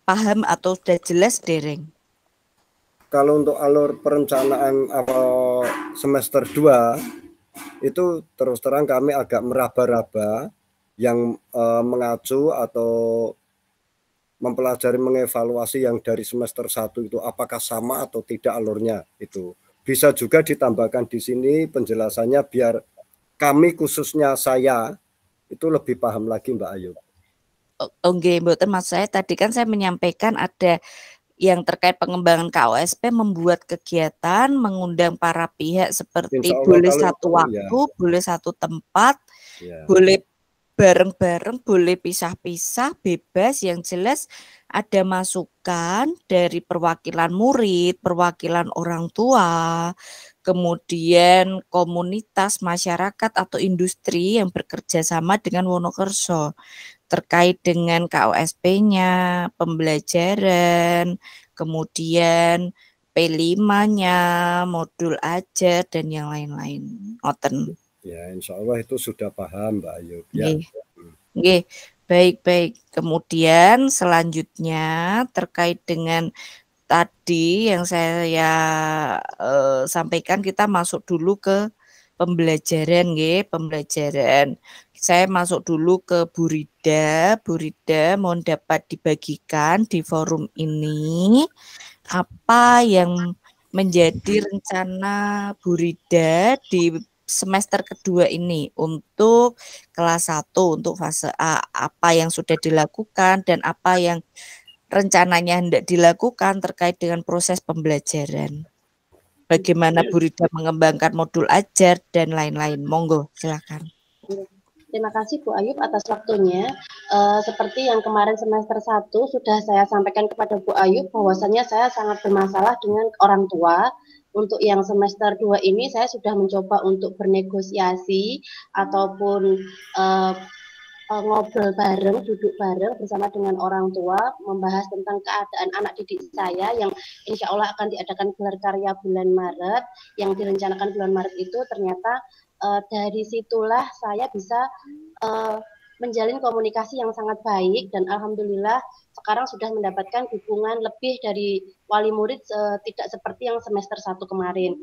paham atau sudah jelas dereng? Kalau untuk alur perencanaan awal semester 2 itu terus terang kami agak meraba-raba yang mengacu atau mempelajari mengevaluasi yang dari semester 1 itu apakah sama atau tidak alurnya itu. Bisa juga ditambahkan di sini penjelasannya biar kami khususnya saya itu lebih paham lagi Mbak Ayu. Oke, mboten maksud saya tadi kan saya menyampaikan ada yang terkait pengembangan KOSP membuat kegiatan, mengundang para pihak seperti boleh satu waktu, ya. Boleh satu tempat, ya. Boleh bareng-bareng, boleh pisah-pisah, bebas. Yang jelas ada masukan dari perwakilan murid, perwakilan orang tua, kemudian komunitas masyarakat atau industri yang bekerja sama dengan Wonokerso terkait dengan KOSP-nya, pembelajaran, kemudian P5-nya, modul ajar, dan yang lain-lain. Ngoten. Ya, insya Allah itu sudah paham, Mbak Ayu. Ya. Nggih. Baik-baik. Kemudian selanjutnya terkait dengan tadi yang saya sampaikan, kita masuk dulu ke pembelajaran, nggih, pembelajaran. Saya masuk dulu ke Bu Rida. Bu Rida, mohon dapat dibagikan di forum ini apa yang menjadi rencana Bu Rida di semester kedua ini untuk kelas 1, untuk fase A, apa yang sudah dilakukan dan apa yang rencananya hendak dilakukan terkait dengan proses pembelajaran. Bagaimana Bu Rida mengembangkan modul ajar dan lain-lain. Monggo, silakan. Terima kasih Bu Ayub atas waktunya. Seperti yang kemarin semester 1 sudah saya sampaikan kepada Bu Ayub bahwasanya saya sangat bermasalah dengan orang tua. Untuk yang semester 2 ini saya sudah mencoba untuk bernegosiasi ataupun ngobrol bareng, duduk bareng bersama dengan orang tua, membahas tentang keadaan anak didik saya yang insya Allah akan diadakan gelar karya bulan Maret. Yang direncanakan bulan Maret itu ternyata dari situlah saya bisa menjalin komunikasi yang sangat baik, dan alhamdulillah sekarang sudah mendapatkan dukungan lebih dari wali murid, tidak seperti yang semester 1 kemarin.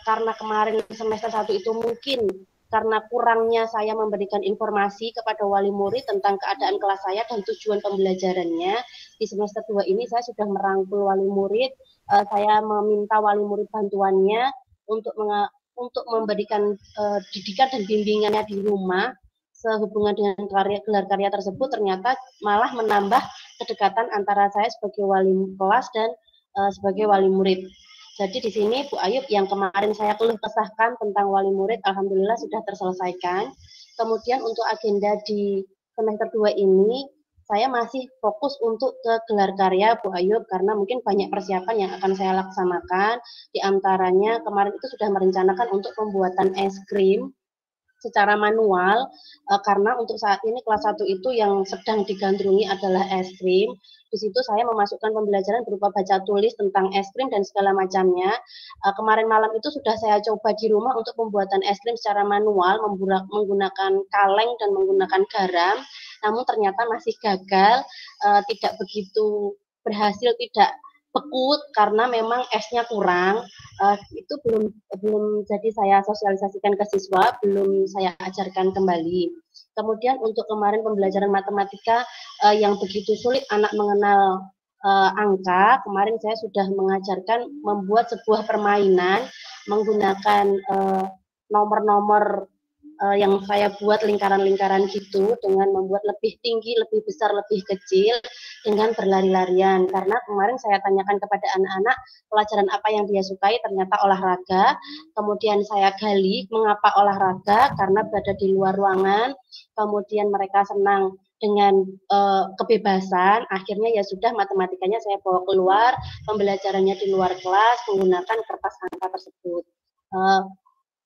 Karena kemarin semester 1 itu mungkin karena kurangnya saya memberikan informasi kepada wali murid tentang keadaan kelas saya dan tujuan pembelajarannya. Di semester 2 ini saya sudah merangkul wali murid, saya meminta wali murid bantuannya untuk memberikan didikan dan bimbingannya di rumah. Sehubungan dengan gelar karya tersebut ternyata malah menambah kedekatan antara saya sebagai wali kelas dan sebagai wali murid. Jadi di sini Bu Ayub, yang kemarin saya keluh kesahkan tentang wali murid, alhamdulillah sudah terselesaikan. Kemudian untuk agenda di semester 2 ini, saya masih fokus untuk ke gelar karya Bu Ayub, karena mungkin banyak persiapan yang akan saya laksanakan. Di antaranya kemarin itu sudah merencanakan untuk pembuatan es krim secara manual, karena untuk saat ini kelas 1 itu yang sedang digandrungi adalah es krim. Di situ saya memasukkan pembelajaran berupa baca tulis tentang es krim dan segala macamnya. Kemarin malam itu sudah saya coba di rumah untuk pembuatan es krim secara manual, menggunakan kaleng dan menggunakan garam, namun ternyata masih gagal, tidak begitu berhasil, tidak beku karena memang esnya kurang. Itu belum jadi saya sosialisasikan ke siswa, belum saya ajarkan kembali. Kemudian untuk kemarin pembelajaran matematika yang begitu sulit anak mengenal angka, kemarin saya sudah mengajarkan membuat sebuah permainan menggunakan nomor-nomor yang saya buat lingkaran-lingkaran gitu, dengan membuat lebih tinggi, lebih besar, lebih kecil, dengan berlari-larian. Karena kemarin saya tanyakan kepada anak-anak pelajaran apa yang dia sukai, ternyata olahraga. Kemudian saya gali mengapa olahraga, karena berada di luar ruangan. Kemudian mereka senang dengan kebebasan. Akhirnya ya sudah, matematikanya saya bawa keluar, pembelajarannya di luar kelas menggunakan kertas angka tersebut.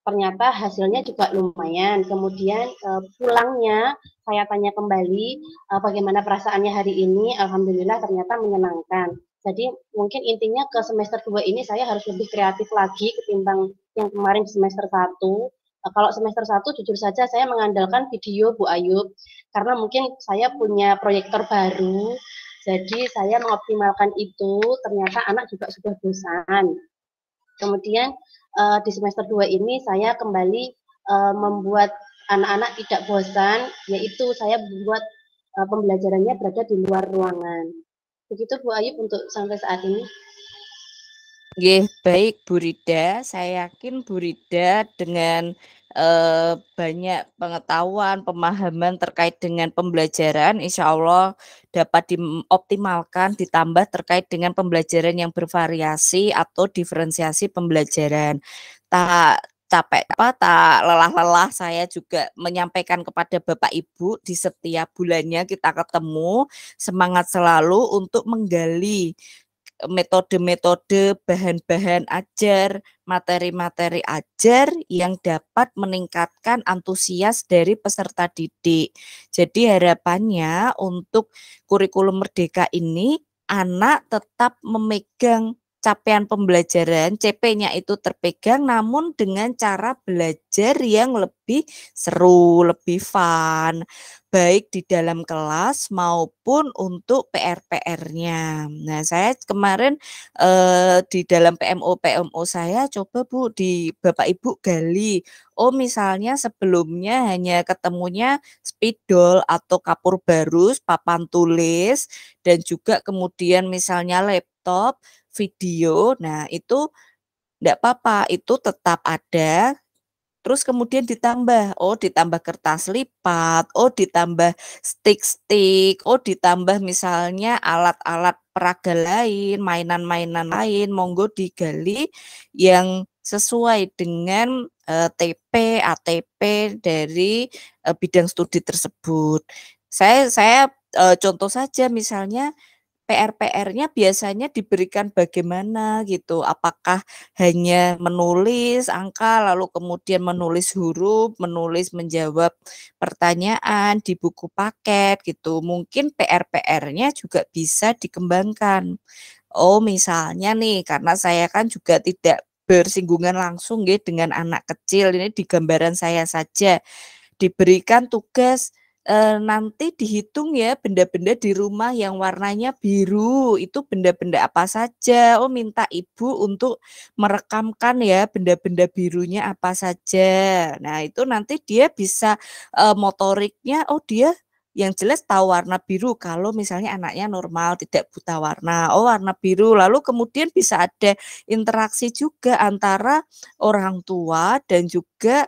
Ternyata hasilnya juga lumayan. Kemudian pulangnya saya tanya kembali bagaimana perasaannya hari ini. Alhamdulillah ternyata menyenangkan. Jadi mungkin intinya ke semester 2 ini saya harus lebih kreatif lagi ketimbang yang kemarin di semester 1. Kalau semester 1 jujur saja saya mengandalkan video Bu Ayub, karena mungkin saya punya proyektor baru, jadi saya mengoptimalkan itu. Ternyata anak juga sudah bosan. Kemudian di semester 2 ini saya kembali membuat anak-anak tidak bosan, yaitu saya membuat pembelajarannya berada di luar ruangan. Begitu Bu Ayub untuk sampai saat ini. Nggih, baik Bu Rida. Saya yakin Bu Rida dengan banyak pengetahuan, pemahaman terkait dengan pembelajaran, insya Allah dapat dioptimalkan, ditambah terkait dengan pembelajaran yang bervariasi atau diferensiasi pembelajaran. Tak lelah-lelah saya juga menyampaikan kepada Bapak Ibu di setiap bulannya kita ketemu, semangat selalu untuk menggali metode-metode, bahan-bahan ajar, materi-materi ajar yang dapat meningkatkan antusias dari peserta didik. Jadi harapannya untuk kurikulum merdeka ini anak tetap memegang capaian pembelajaran, CP-nya itu terpegang, namun dengan cara belajar yang lebih seru, lebih fun, baik di dalam kelas maupun untuk PR-PR-nya. Nah, saya kemarin di dalam PMO saya coba Bu di Bapak Ibu gali. Oh, misalnya sebelumnya hanya ketemunya spidol atau kapur barus, papan tulis, dan juga kemudian misalnya laptop, video. Nah, itu enggak apa-apa, itu tetap ada. Terus kemudian ditambah, oh ditambah kertas lipat, oh ditambah stick-stick, oh ditambah misalnya alat-alat peraga lain, mainan-mainan lain, monggo digali yang sesuai dengan TP, ATP dari bidang studi tersebut. Saya contoh saja misalnya PR-PR-nya biasanya diberikan bagaimana gitu, apakah hanya menulis angka, lalu kemudian menulis huruf, menulis menjawab pertanyaan di buku paket gitu. Mungkin PR-PR-nya juga bisa dikembangkan. Oh, misalnya nih, karena saya kan juga tidak bersinggungan langsung gitu dengan anak kecil, ini di gambaran saya saja. Diberikan tugas nanti dihitung ya benda-benda di rumah yang warnanya biru, itu benda-benda apa saja. Oh, minta ibu untuk merekamkan ya benda-benda birunya apa saja. Nah, itu nanti dia bisa motoriknya, oh dia yang jelas tahu warna biru kalau misalnya anaknya normal tidak buta warna. Oh, warna biru. Lalu kemudian bisa ada interaksi juga antara orang tua dan juga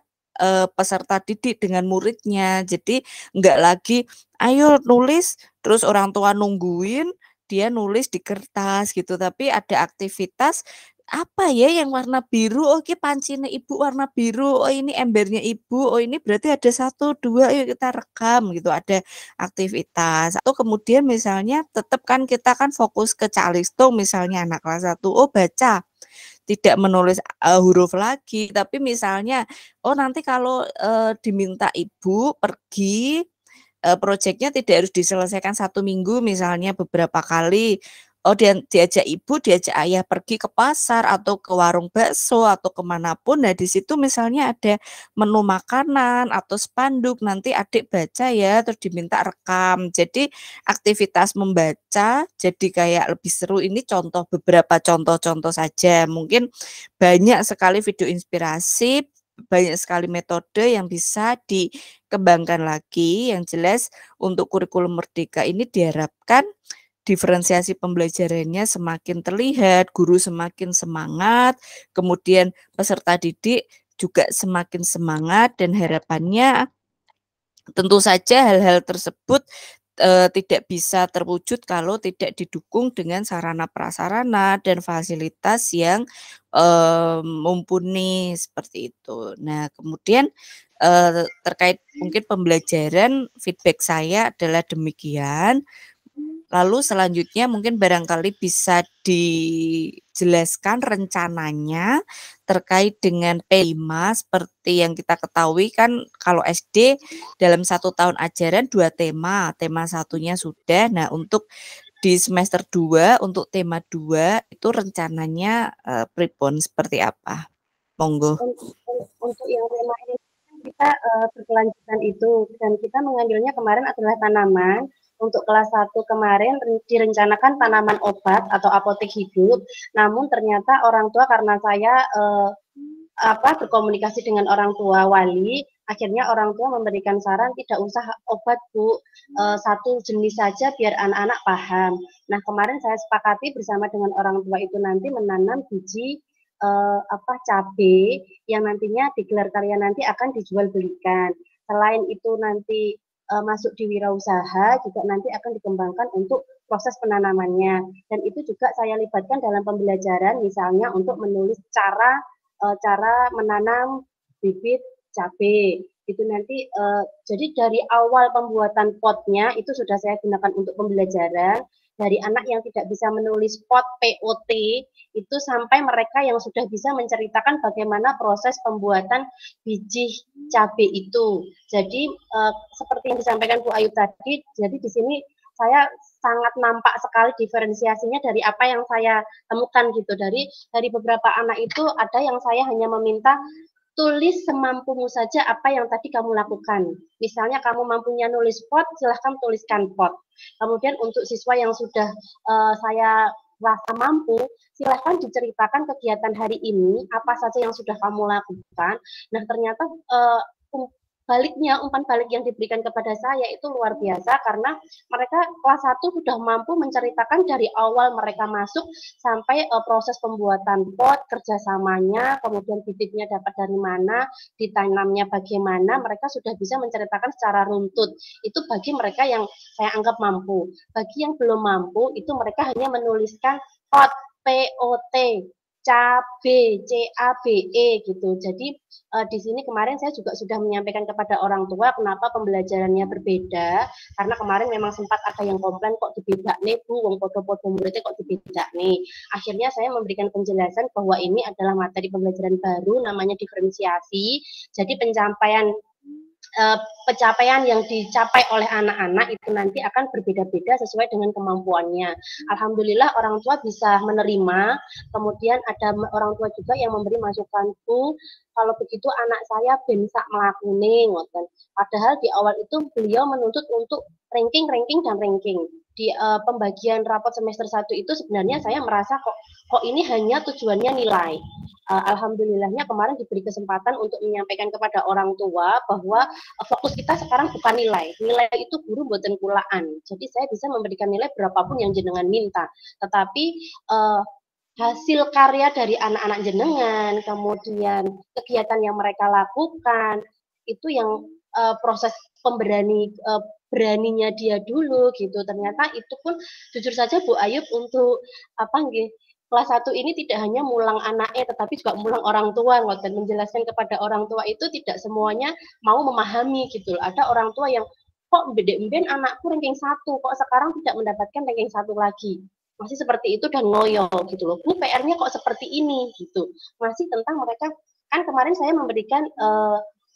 peserta didik dengan muridnya. Jadi enggak lagi, ayo nulis, terus orang tua nungguin, dia nulis di kertas gitu, tapi ada aktivitas, apa ya yang warna biru, oke pancinya ibu warna biru, oh ini embernya ibu, oh ini berarti ada 1, 2, ayo kita rekam gitu, ada aktivitas. Atau kemudian misalnya tetap kan kita kan fokus ke calistung misalnya anak kelas 1, oh baca. Tidak menulis huruf lagi, tapi misalnya, oh nanti kalau diminta ibu pergi, proyeknya tidak harus diselesaikan 1 minggu misalnya beberapa kali. Oh diajak ibu, diajak ayah pergi ke pasar atau ke warung bakso atau kemanapun. Nah di situ misalnya ada menu makanan atau spanduk, nanti adik baca ya, terus diminta rekam. Jadi aktivitas membaca jadi kayak lebih seru. Ini contoh beberapa contoh-contoh saja. Mungkin banyak sekali video inspirasi, banyak sekali metode yang bisa dikembangkan lagi. Yang jelas untuk kurikulum merdeka ini diharapkan diferensiasi pembelajarannya semakin terlihat, guru semakin semangat, kemudian peserta didik juga semakin semangat, dan harapannya tentu saja hal-hal tersebut tidak bisa terwujud kalau tidak didukung dengan sarana prasarana dan fasilitas yang mumpuni seperti itu. Nah, kemudian terkait mungkin pembelajaran, feedback saya adalah demikian. Lalu selanjutnya mungkin barangkali bisa dijelaskan rencananya terkait dengan P5 seperti yang kita ketahui kan kalau SD dalam 1 tahun ajaran 2 tema, tema satunya sudah. Nah, untuk di semester 2 untuk tema 2 itu rencananya pripun seperti apa? Monggo. Untuk yang tema ini kita berkelanjutan itu, dan kita mengambilnya kemarin adalah tanaman. Untuk kelas 1 kemarin direncanakan tanaman obat atau apotek hidup, namun ternyata orang tua karena saya berkomunikasi dengan orang tua wali, akhirnya orang tua memberikan saran tidak usah obat Bu, 1 jenis saja biar anak-anak paham. Nah kemarin saya sepakati bersama dengan orang tua itu nanti menanam biji cabai yang nantinya di gelar karya nanti akan dijual belikan. Selain itu nanti masuk di wirausaha juga nanti akan dikembangkan untuk proses penanamannya, dan itu juga saya libatkan dalam pembelajaran misalnya untuk menulis cara menanam bibit cabai itu nanti jadi dari awal pembuatan potnya itu sudah saya gunakan untuk pembelajaran dari anak yang tidak bisa menulis pot POT itu sampai mereka yang sudah bisa menceritakan bagaimana proses pembuatan biji cabai itu. Jadi seperti yang disampaikan Bu Ayu tadi, jadi di sini saya sangat nampak sekali diferensiasinya dari apa yang saya temukan gitu. Dari beberapa anak itu ada yang saya hanya meminta tulis semampumu saja apa yang tadi kamu lakukan. Misalnya kamu mampunya nulis pot, silahkan tuliskan pot. Kemudian untuk siswa yang sudah saya rasa mampu, silahkan diceritakan kegiatan hari ini, apa saja yang sudah kamu lakukan. Nah, ternyata umpan balik yang diberikan kepada saya itu luar biasa, karena mereka kelas 1 sudah mampu menceritakan dari awal mereka masuk sampai proses pembuatan pot, kerjasamanya, kemudian bibitnya dapat dari mana, ditanamnya bagaimana, mereka sudah bisa menceritakan secara runtut. Itu bagi mereka yang saya anggap mampu. Bagi yang belum mampu, itu mereka hanya menuliskan pot, POT, cabe, CABE gitu. Jadi di sini kemarin saya juga sudah menyampaikan kepada orang tua kenapa pembelajarannya berbeda, karena kemarin memang sempat ada yang komplain kok dibeda nih Bu, wong podo-podo muridnya kok dibeda nih. Akhirnya saya memberikan penjelasan bahwa ini adalah materi pembelajaran baru, namanya diferensiasi. Jadi pencapaian yang dicapai oleh anak-anak itu nanti akan berbeda-beda sesuai dengan kemampuannya. Alhamdulillah orang tua bisa menerima, kemudian ada orang tua juga yang memberi masukan, Bu, kalau begitu anak saya bensak melakuni, ngoten. Padahal di awal itu beliau menuntut untuk ranking dan ranking. Di pembagian rapot semester 1 itu sebenarnya saya merasa kok ini hanya tujuannya nilai. Alhamdulillahnya kemarin diberi kesempatan untuk menyampaikan kepada orang tua bahwa fokus kita sekarang bukan nilai. Nilai itu guru buatan kulaan. Jadi saya bisa memberikan nilai berapapun yang jenengan minta. Tetapi hasil karya dari anak-anak jenengan, kemudian kegiatan yang mereka lakukan, itu yang proses beraninya dia dulu gitu. Ternyata itu pun jujur saja Bu Ayub untuk kelas 1 ini tidak hanya mulang anaknya, tetapi juga mulang orang tua, dan menjelaskan kepada orang tua itu tidak semuanya mau memahami gitu. Ada orang tua yang kok beda-beda anakku ranking 1, kok sekarang tidak mendapatkan ranking 1 lagi. Masih seperti itu dan ngoyo gitu loh. Bu, PR-nya kok seperti ini gitu. Masih tentang mereka, kan kemarin saya memberikan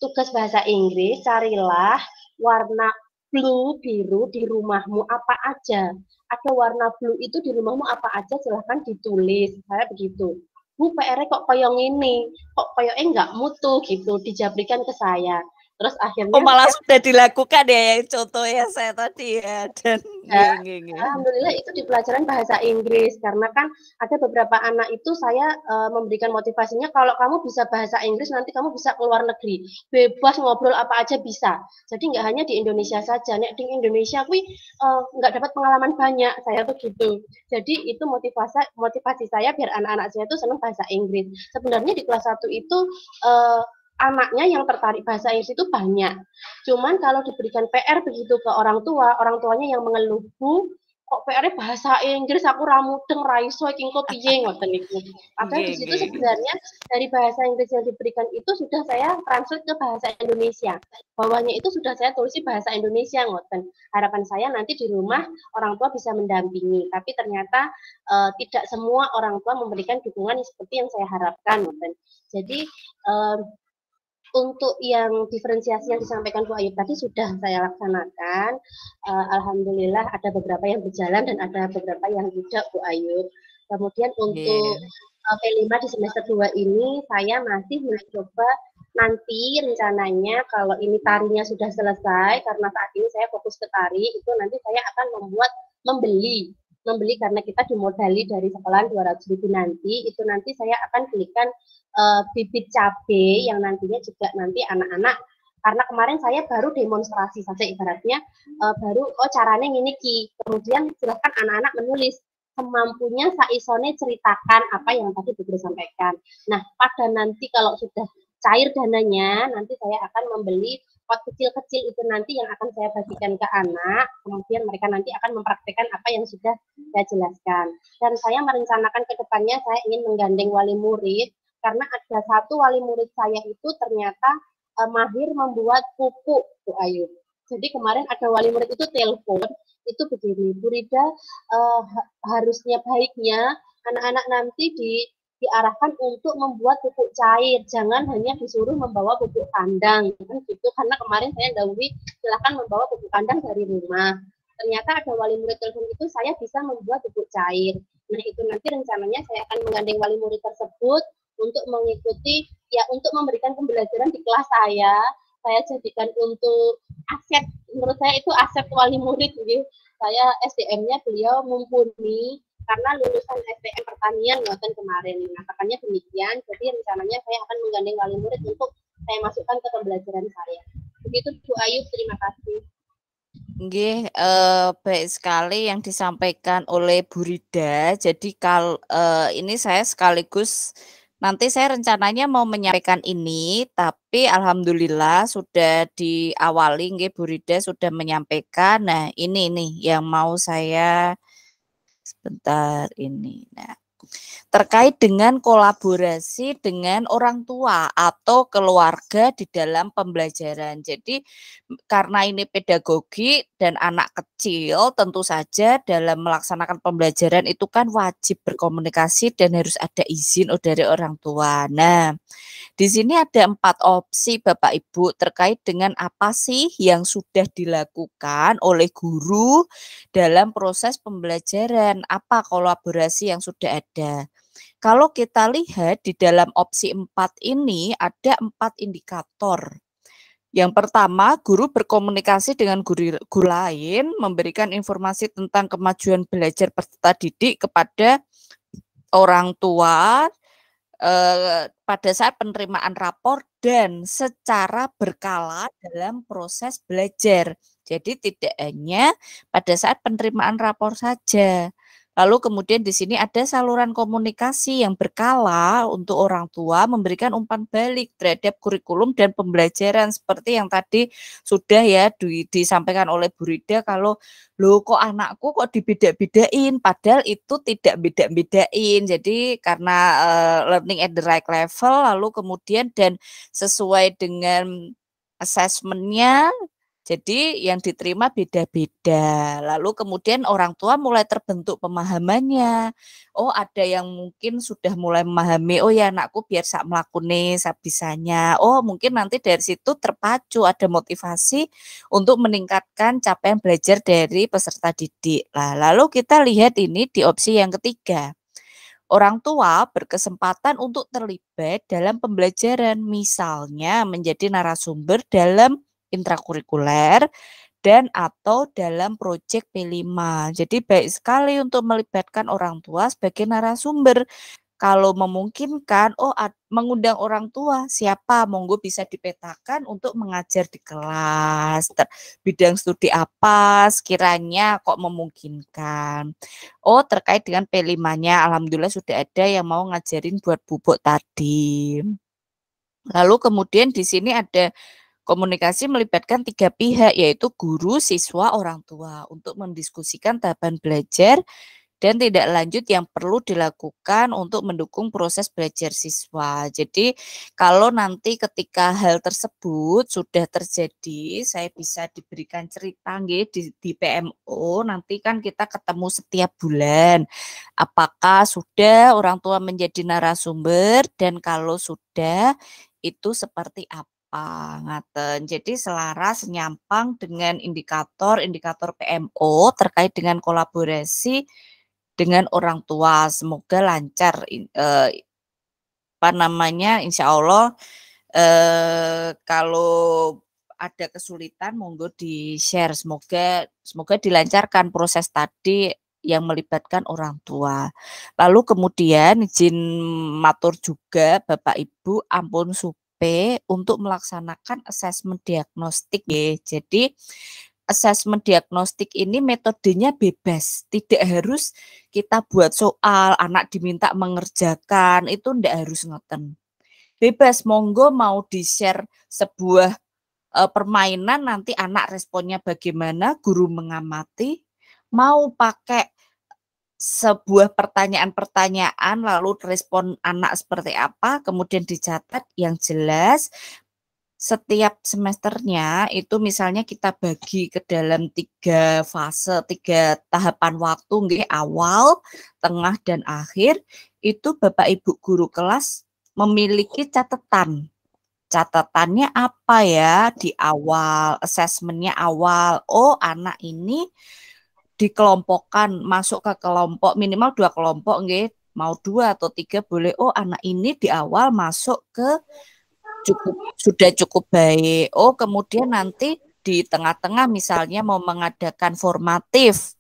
tugas bahasa Inggris, carilah warna blue, biru di rumahmu apa aja. Ada warna blue itu di rumahmu apa aja, silahkan ditulis. Saya begitu. Bu, PR-nya kok koyong ini, kok koyongnya enggak mutu gitu, dijabrikan ke saya. Terus akhirnya malah sudah dilakukan ya yang contohnya saya tadi ya. Dan alhamdulillah itu di pelajaran bahasa Inggris, karena kan ada beberapa anak itu saya memberikan motivasinya, kalau kamu bisa bahasa Inggris nanti kamu bisa keluar negeri, bebas ngobrol apa aja bisa. Jadi nggak hanya di Indonesia saja, nek di Indonesia aku nggak dapat pengalaman banyak, saya tuh gitu. Jadi itu motivasi saya biar anak-anak saya tuh senang bahasa Inggris. Sebenarnya di kelas 1 itu anaknya yang tertarik bahasa Inggris itu banyak. Cuman kalau diberikan PR begitu ke orang tuanya yang mengeluh, Bu, kok PR-nya bahasa Inggris, aku ramudeng raiso iki engko piye ngoten niku. Padahal di situ sebenarnya dari bahasa Inggris yang diberikan itu sudah saya translate ke bahasa Indonesia. Bawahnya itu sudah saya tulisi bahasa Indonesia ngoten. Harapan saya nanti di rumah orang tua bisa mendampingi, tapi ternyata tidak semua orang tua memberikan dukungan seperti yang saya harapkan ngoten. Jadi untuk yang diferensiasi yang disampaikan Bu Ayub tadi sudah saya laksanakan. Alhamdulillah ada beberapa yang berjalan dan ada beberapa yang tidak Bu Ayub. Kemudian untuk P5 di semester 2 ini saya masih mencoba nanti rencananya kalau ini tarinya sudah selesai, karena saat ini saya fokus ke tari, itu nanti saya akan membeli karena kita dimodali dari sekolahan 200.000 nanti, itu nanti saya akan belikan bibit cabai yang nantinya juga nanti anak-anak, karena kemarin saya baru demonstrasi saja ibaratnya, baru caranya ngini ki, kemudian silahkan anak-anak menulis semampunya saisone ceritakan apa yang tadi Bu sampaikan. Nah, pada nanti kalau sudah cair dananya, nanti saya akan membeli pot kecil-kecil itu nanti yang akan saya bagikan ke anak, kemudian mereka nanti akan mempraktikkan apa yang sudah saya jelaskan. Dan saya merencanakan ke depannya saya ingin menggandeng wali murid, karena ada satu wali murid saya itu ternyata mahir membuat pupuk, Bu Ayu. Jadi kemarin ada wali murid itu telepon, itu begini, Bu Rida, harusnya baiknya anak-anak nanti diarahkan untuk membuat pupuk cair, jangan hanya disuruh membawa pupuk kandang, kan gitu. Karena kemarin saya dahului silakan membawa pupuk kandang dari rumah. ternyata ada wali murid telepon itu, saya bisa membuat bubuk cair. Nah, itu nanti rencananya saya akan menggandeng wali murid tersebut untuk mengikuti, ya untuk memberikan pembelajaran di kelas saya jadikan untuk aset, menurut saya itu aset wali murid gitu. Saya SDM-nya beliau mumpuni karena lulusan STM pertanian ngoten kemarin. Nah, makanya demikian, jadi rencananya saya akan menggandeng wali murid untuk saya masukkan ke pembelajaran saya. Begitu Bu Ayu, terima kasih. Nggih, baik sekali yang disampaikan oleh Bu Rida. Jadi ini saya sekaligus nanti saya rencananya mau menyampaikan ini, tapi alhamdulillah sudah diawali nggih Bu Rida sudah menyampaikan. Nah, ini nih yang mau saya sebentar ini. Nah, terkait dengan kolaborasi dengan orang tua atau keluarga di dalam pembelajaran. Jadi karena ini pedagogi dan anak kecil, tentu saja dalam melaksanakan pembelajaran itu kan wajib berkomunikasi dan harus ada izin dari orang tua. Nah, di sini ada 4 opsi Bapak Ibu terkait dengan apa sih yang sudah dilakukan oleh guru dalam proses pembelajaran, apa kolaborasi yang sudah ada. Kalau kita lihat di dalam opsi 4 ini ada 4 indikator. Yang pertama, guru berkomunikasi dengan guru lain, memberikan informasi tentang kemajuan belajar peserta didik kepada orang tua pada saat penerimaan rapor dan secara berkala dalam proses belajar. Jadi tidak hanya pada saat penerimaan rapor saja. Lalu kemudian di sini ada saluran komunikasi yang berkala untuk orang tua memberikan umpan balik terhadap kurikulum dan pembelajaran seperti yang tadi sudah ya disampaikan oleh Bu Rida kalau loh kok anakku kok dibeda-bedain padahal itu tidak beda-bedain. Jadi karena learning at the right level lalu kemudian dan sesuai dengan assessment-nya jadi yang diterima beda-beda. Lalu kemudian orang tua mulai terbentuk pemahamannya. Oh ada yang mungkin sudah mulai memahami, oh ya anakku biar sak mlakune sak bisanya. Oh mungkin nanti dari situ terpacu ada motivasi untuk meningkatkan capaian belajar dari peserta didik. Nah, lalu kita lihat ini di opsi yang ketiga. Orang tua berkesempatan untuk terlibat dalam pembelajaran, misalnya menjadi narasumber dalam intrakurikuler dan atau dalam proyek P5. Jadi baik sekali untuk melibatkan orang tua sebagai narasumber. Kalau memungkinkan, mengundang orang tua, siapa? Monggo bisa dipetakan untuk mengajar di kelas. Bidang studi apa sekiranya kok memungkinkan. Oh, terkait dengan P5-nya, alhamdulillah sudah ada yang mau ngajarin buat bubuk tadi. Lalu kemudian di sini ada komunikasi melibatkan 3 pihak, yaitu guru, siswa, orang tua, untuk mendiskusikan tahapan belajar dan tindak lanjut yang perlu dilakukan untuk mendukung proses belajar siswa. Jadi kalau nanti ketika hal tersebut sudah terjadi, saya bisa diberikan cerita di PMO, nanti kan kita ketemu setiap bulan. Apakah sudah orang tua menjadi narasumber dan kalau sudah itu seperti apa? Ngaten. Jadi selaras nyampang dengan indikator PMO terkait dengan kolaborasi dengan orang tua. Semoga lancar insya Allah kalau ada kesulitan monggo di-share. Semoga dilancarkan proses tadi yang melibatkan orang tua. Lalu kemudian izin matur juga Bapak Ibu ampun untuk melaksanakan asesmen diagnostik ya. Jadi asesmen diagnostik ini metodenya bebas, tidak harus kita buat soal, anak diminta mengerjakan, itu ndak harus ngoten. Bebas, monggo mau di-share sebuah permainan nanti anak responnya bagaimana, guru mengamati, mau pakai sebuah pertanyaan-pertanyaan lalu respon anak seperti apa, kemudian dicatat yang jelas setiap semesternya itu misalnya kita bagi ke dalam 3 fase, 3 tahapan waktu nggih, awal, tengah dan akhir. Itu Bapak Ibu guru kelas memiliki catatan. Catatannya apa ya di awal, asesmennya awal. Oh, anak ini dikelompokkan masuk ke kelompok minimal 2 kelompok nggih, mau 2 atau 3 boleh. Oh, anak ini di awal masuk ke sudah cukup baik. Oh, kemudian nanti di tengah-tengah misalnya mau mengadakan formatif.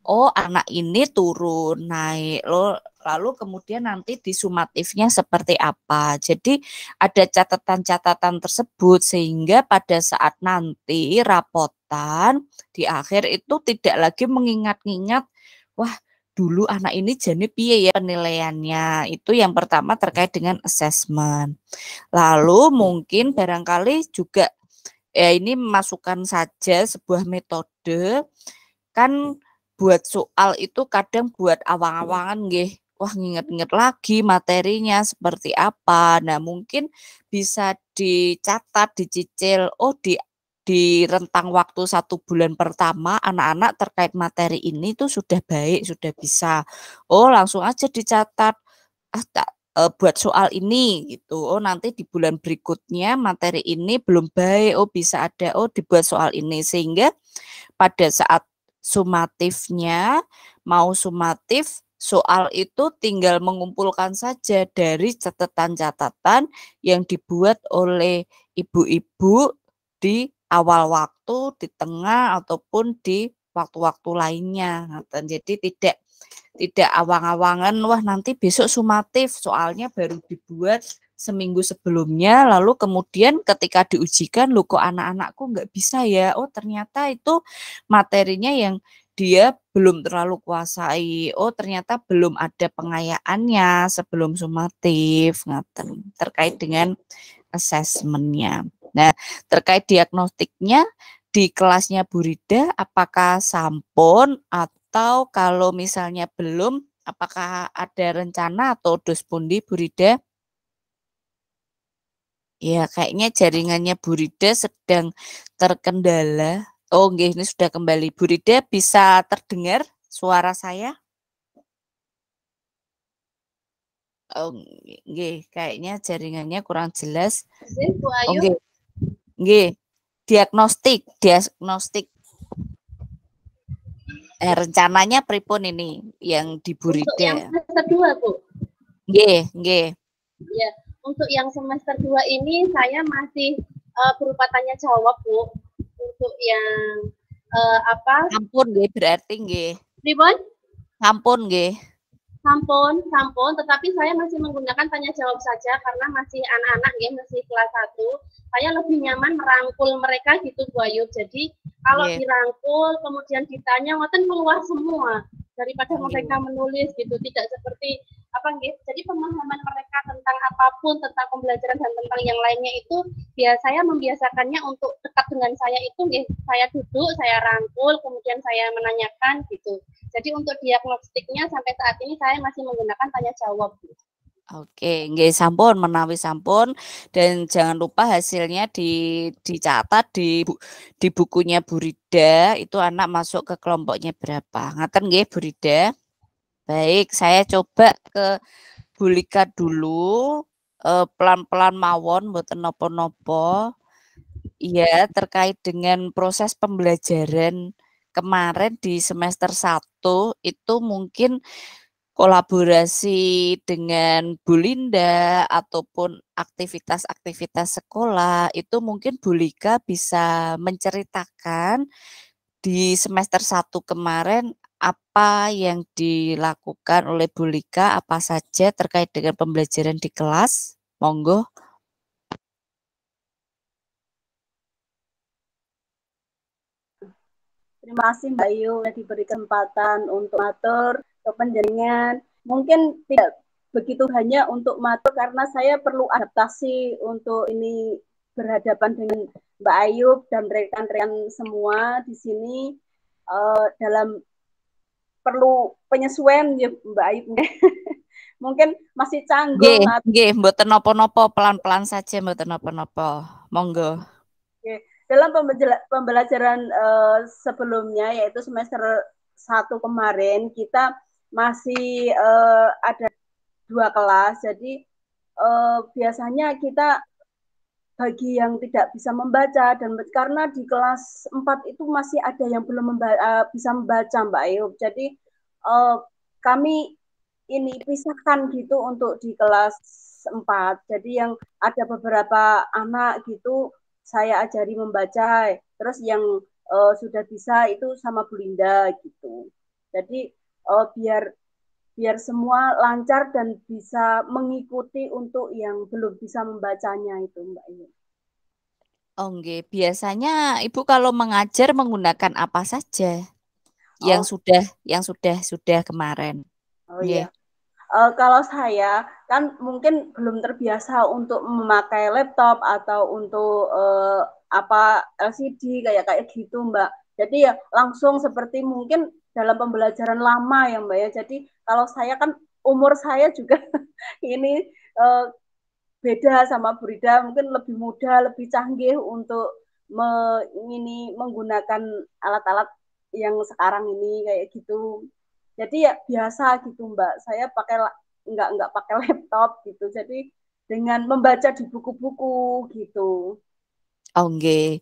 Oh, anak ini turun naik loh, lalu kemudian nanti di sumatifnya seperti apa. Jadi ada catatan-catatan tersebut sehingga pada saat nanti rapotan di akhir itu tidak lagi mengingat-ingat, wah dulu anak ini jadi piye ya penilaiannya. Itu yang pertama terkait dengan assessment. Lalu mungkin barangkali juga ya ini masukkan saja sebuah metode kan buat soal itu kadang buat awang-awangan nggih. Wah, nginget-nginget lagi materinya seperti apa. Nah, mungkin bisa dicatat, dicicil. Oh, di rentang waktu 1 bulan pertama anak-anak terkait materi ini tuh sudah baik, sudah bisa. Oh, langsung aja dicatat. Buat soal ini gitu. Oh, nanti di bulan berikutnya materi ini belum baik. Oh, bisa ada. Oh, dibuat soal ini sehingga pada saat sumatifnya, mau sumatif, soal itu tinggal mengumpulkan saja dari catatan-catatan yang dibuat oleh ibu-ibu di awal waktu, di tengah, ataupun di waktu-waktu lainnya. Jadi tidak awang-awangan, wah nanti besok sumatif, soalnya baru dibuat seminggu sebelumnya, lalu kemudian ketika diujikan, loh kok anak-anakku nggak bisa ya, oh ternyata itu materinya yang dia belum terlalu kuasai, oh ternyata belum ada pengayaannya sebelum sumatif, terkait dengan assessment-nya. Nah, terkait diagnostiknya di kelasnya Bu Rida, apakah sampun atau kalau misalnya belum, apakah ada rencana atau dos pundi Bu Rida? Ya, kayaknya jaringannya Bu Rida sedang terkendala. Oh, nggih, ini sudah kembali. Bu Rida bisa terdengar suara saya? Oh, nggih, kayaknya jaringannya kurang jelas. Bu Oh, Ayu. nggih. Nggih. Diagnostik. Rencananya pripun ini yang di Bu Untuk Rida? yang semester 2, Bu. Nggih. Ya, untuk yang semester 2 ini saya masih berupa tanya jawab, Bu. Untuk yang apa? Sampun nggih berarti nggih. Pripun? Sampun nggih. Sampun, tetapi saya masih menggunakan tanya jawab saja karena masih anak-anak ya, masih kelas 1. Saya lebih nyaman merangkul mereka gitu Bu Ayu. Jadi kalau dirangkul kemudian ditanya ngoten keluar semua daripada mereka menulis gitu, tidak seperti apa nggih. Jadi pemahaman mereka tentang apapun, tentang pembelajaran dan tentang yang lainnya itu saya membiasakannya untuk dekat dengan saya itu nggih, saya duduk, saya rangkul, kemudian saya menanyakan gitu. Jadi untuk diagnostiknya sampai saat ini saya masih menggunakan tanya jawab. Oke, nggih sampun menawi sampun dan jangan lupa hasilnya dicatat di bukunya Bu Rida, itu anak masuk ke kelompoknya berapa. Ngaten nggih Bu Rida? Baik, saya coba ke Bu Lika dulu, pelan-pelan mawon mboten napa-napa. Iya, terkait dengan proses pembelajaran kemarin di semester 1 itu mungkin kolaborasi dengan Bu Linda ataupun aktivitas-aktivitas sekolah itu mungkin Bu Lika bisa menceritakan di semester 1 kemarin apa yang dilakukan oleh Bu Lika, apa saja terkait dengan pembelajaran di kelas? Monggo. Terima kasih Mbak Ayu sudah diberi kesempatan untuk matur ke penjaringan. Mungkin tidak begitu hanya untuk matur karena saya perlu adaptasi untuk ini berhadapan dengan Mbak Ayu dan rekan-rekan semua di sini dalam perlu penyesuaian ya Mbak Ayu. Mungkin masih canggung. Nggih, mboten napa-napa, pelan-pelan saja mboten napa-napa. Monggo. Dalam pembelajaran sebelumnya yaitu semester 1 kemarin kita masih ada 2 kelas. Jadi biasanya kita bagi yang tidak bisa membaca, dan karena di kelas 4 itu masih ada yang belum bisa membaca Mbak Ayub. Jadi kami ini pisahkan gitu untuk di kelas 4. Jadi yang ada beberapa anak gitu saya ajari membaca, terus yang sudah bisa itu sama Bu Linda gitu. Jadi biar semua lancar dan bisa mengikuti untuk yang belum bisa membacanya itu Mbak Ibu. Oke, biasanya Ibu kalau mengajar menggunakan apa saja yang sudah kemarin? Oh iya. Kalau saya kan mungkin belum terbiasa untuk memakai laptop atau untuk LCD kayak gitu Mbak. Jadi ya langsung seperti mungkin dalam pembelajaran lama ya Mbak ya. Jadi kalau saya kan umur saya juga ini beda sama Bu Rida, mungkin lebih mudah, lebih canggih untuk menggunakan alat-alat yang sekarang ini kayak gitu. Jadi ya biasa gitu Mbak. Saya nggak pakai laptop gitu. Jadi dengan membaca di buku-buku gitu. Oke.